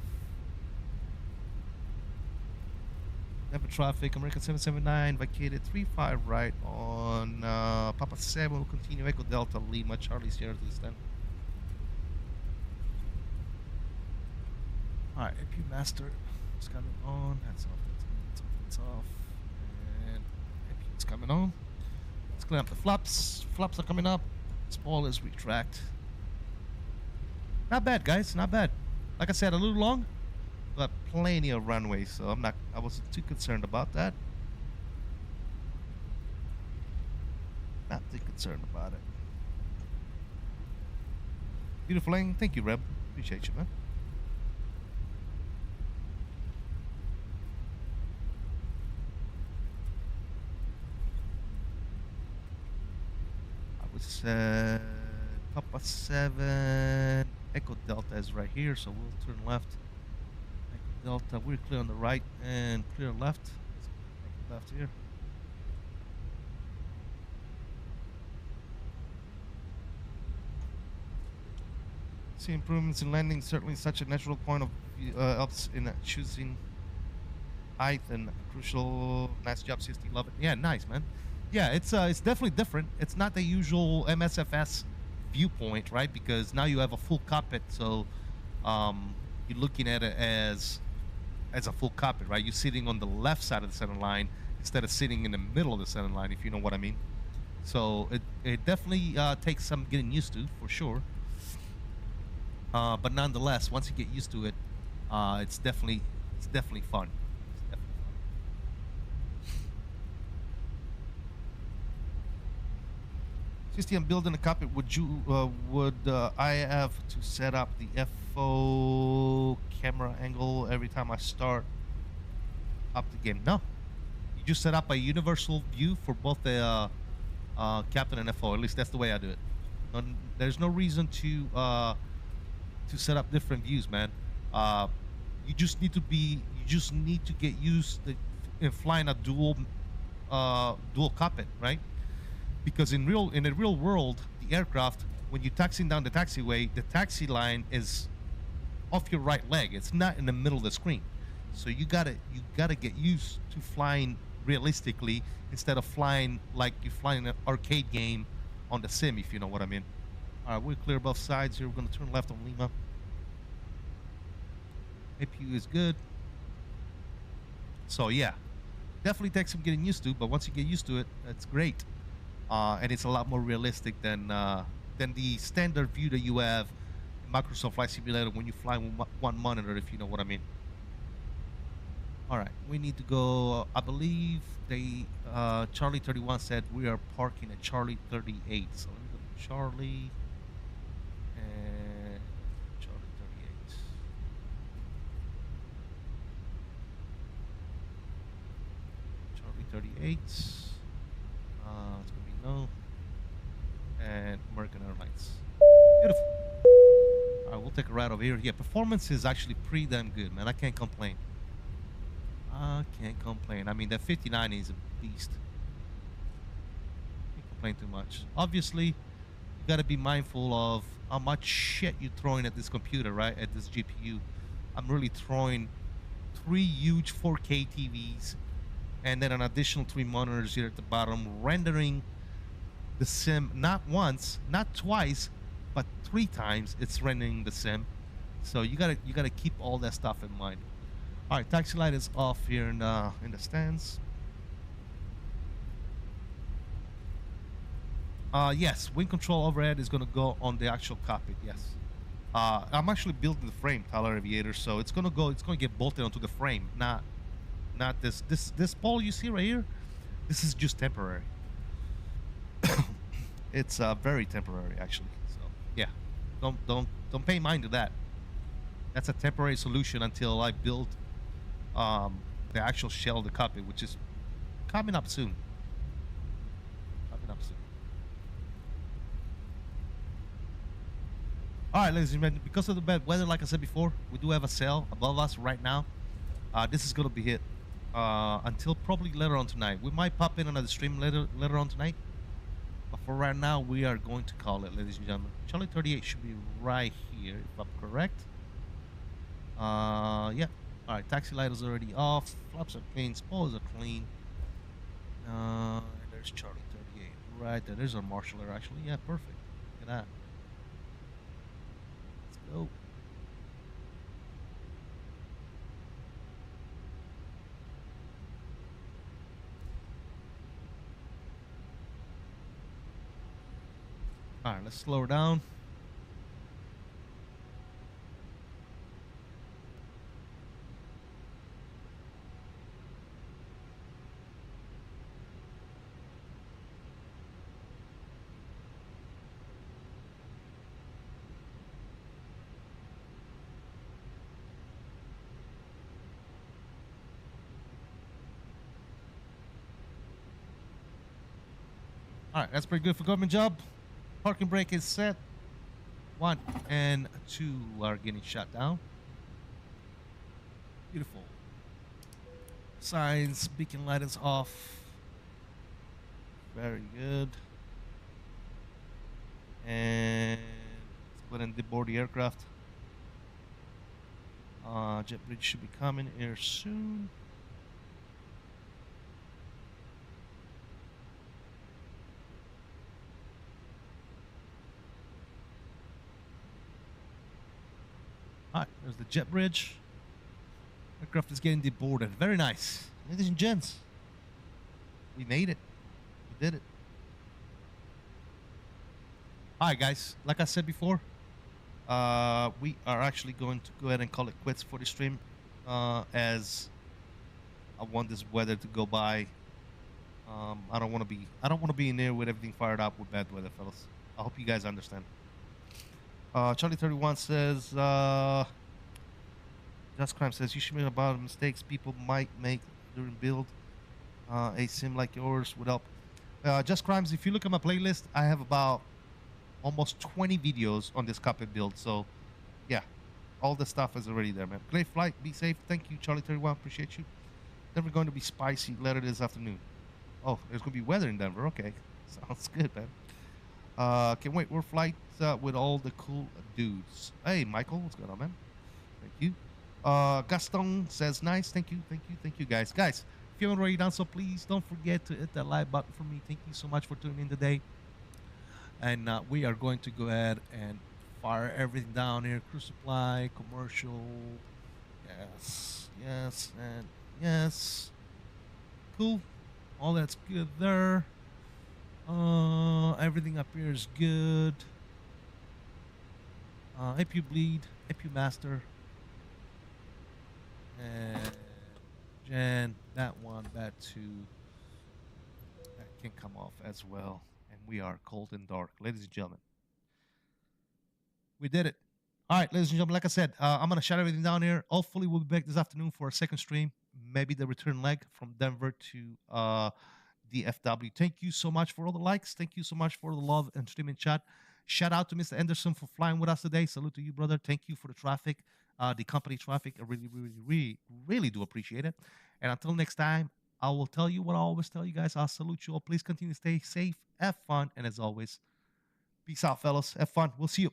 Never traffic. American 779. Vacated 35 right on Papa 7. We'll continue Echo Delta Lima. Charlie Sierra to this time. Alright, AP Master is coming on. That's off, that's off. And AP is coming on. Let's clean up the flaps. Flaps are coming up. Spoilers retract. Not bad, guys. Not bad. Like I said, a little long, but plenty of runway, so I wasn't too concerned about that. Not too concerned about it. Beautiful thing. Thank you, Reb. Appreciate you, man. Papa 7 Echo Delta is right here, so we'll turn left. Echo Delta, we're clear on the right and clear left. Left here. See improvements in landing. Certainly, such a natural point of view helps in choosing height and crucial. Nice job, CST. Love it. Yeah, nice, man. Yeah, it's definitely different. It's not the usual MSFS viewpoint, right? Because now you have a full cockpit, so you're looking at it as a full cockpit, right? You're sitting on the left side of the center line instead of sitting in the middle of the center line, if you know what I mean. So it definitely takes some getting used to, for sure. But nonetheless, once you get used to it, it's definitely fun. I'm building a cockpit. Would I have to set up the FO camera angle every time I start up the game? No, you just set up a universal view for both the captain and FO. At least that's the way I do it. There's no reason to set up different views, man. You just need to get used in flying a dual cockpit, right? Because in the real world, the aircraft, when you're taxiing down the taxiway, the taxi line is off your right leg. It's not in the middle of the screen. So you gotta get used to flying realistically instead of flying like you're flying an arcade game on the sim, if you know what I mean. All right, we're clear both sides here. We're gonna turn left on Lima. APU is good. So yeah, definitely takes some getting used to, but once you get used to it, it's great. And it's a lot more realistic than the standard view that you have in Microsoft Flight Simulator when you fly with one monitor, if you know what I mean. All right, we need to go. I believe Charlie 31 said we are parking at Charlie 38. So let me go to Charlie and Charlie 38. Charlie 38. It's gonna be no. And American Airlines. Beautiful. All right, we'll take a ride over here. Yeah, performance is actually pretty damn good, man. I can't complain. I can't complain. I mean, that 59 is a beast. Can't complain too much. Obviously, you got to be mindful of how much shit you're throwing at this computer, right? At this GPU. I'm really throwing 3 huge 4K TVs and then an additional 3 monitors here at the bottom, rendering the sim not once, not twice, but 3 times it's rendering the sim. So you gotta keep all that stuff in mind. All right, taxi light is off here in the stands. Yes, wind control overhead is gonna go on the actual cockpit. Yes. I'm actually building the frame, Tyler Aviator, so it's gonna get bolted onto the frame, not this pole you see right here. This is just temporary. It's very temporary actually. So yeah, don't pay mind to that. That's a temporary solution until I build the actual shell of the cockpit, which is coming up soon. All right, ladies and gentlemen, because of the bad weather, like I said before, we do have a cell above us right now. This is going to be hit until probably later on tonight. We might pop in another stream later on tonight. But for right now, we are going to call it, ladies and gentlemen. Charlie 38 should be right here, if I'm correct. Yeah. All right, taxi light is already off. Flaps are clean. Spoilers are clean. And there's Charlie 38 right there. There's our marshaller, actually. Yeah, perfect. Look at that. Go. All right, let's slow her down. All right, that's pretty good for government job. Parking brake is set. 1 and 2 are getting shut down. Beautiful. Signs, beacon light is off. Very good. And let's go ahead and deboard the aircraft. Jet bridge should be coming here soon. Alright, there's the jet bridge. Aircraft is getting deboarded. Very nice. Ladies and gents, we made it. We did it. Alright, guys. Like I said before, we are actually going to go ahead and call it quits for the stream, as I want this weather to go by. I don't want to be in there with everything fired up with bad weather, fellas. I hope you guys understand. Charlie 31 says, Just Crime says, you should make about mistakes people might make during build. A sim like yours would help. Just Crimes, if you look at my playlist, I have about almost 20 videos on this cockpit build. So, yeah, all the stuff is already there, man. Great flight. Be safe. Thank you, Charlie 31. Appreciate you. Denver going to be spicy later this afternoon. Oh, there's going to be weather in Denver. Okay. Sounds good, man. Can't wait. We're flight with all the cool dudes. Hey, Michael. What's going on, man? Thank you. Gaston says, nice. Thank you, guys. Guys, if you haven't already done so, please don't forget to hit that like button for me. Thank you so much for tuning in today. And we are going to go ahead and fire everything down here. Crew supply, commercial. Yes, yes, and yes. Cool. All that's good there. Everything up here is good. APU bleed, APU master. And Jan, that one, that two. That can come off as well. And we are cold and dark. Ladies and gentlemen, we did it. All right, ladies and gentlemen, like I said, I'm going to shut everything down here. Hopefully, we'll be back this afternoon for a second stream. Maybe the return leg from Denver to DFW. Thank you so much for all the likes. Thank you so much for the love and streaming chat. Shout out to Mr. Anderson for flying with us today. Salute to you, brother. Thank you for the traffic, the company traffic. I really do appreciate it. And until next time, I will tell you what I always tell you guys. I'll salute you all. Please continue to stay safe, have fun, and as always, peace out, fellas. Have fun. We'll see you.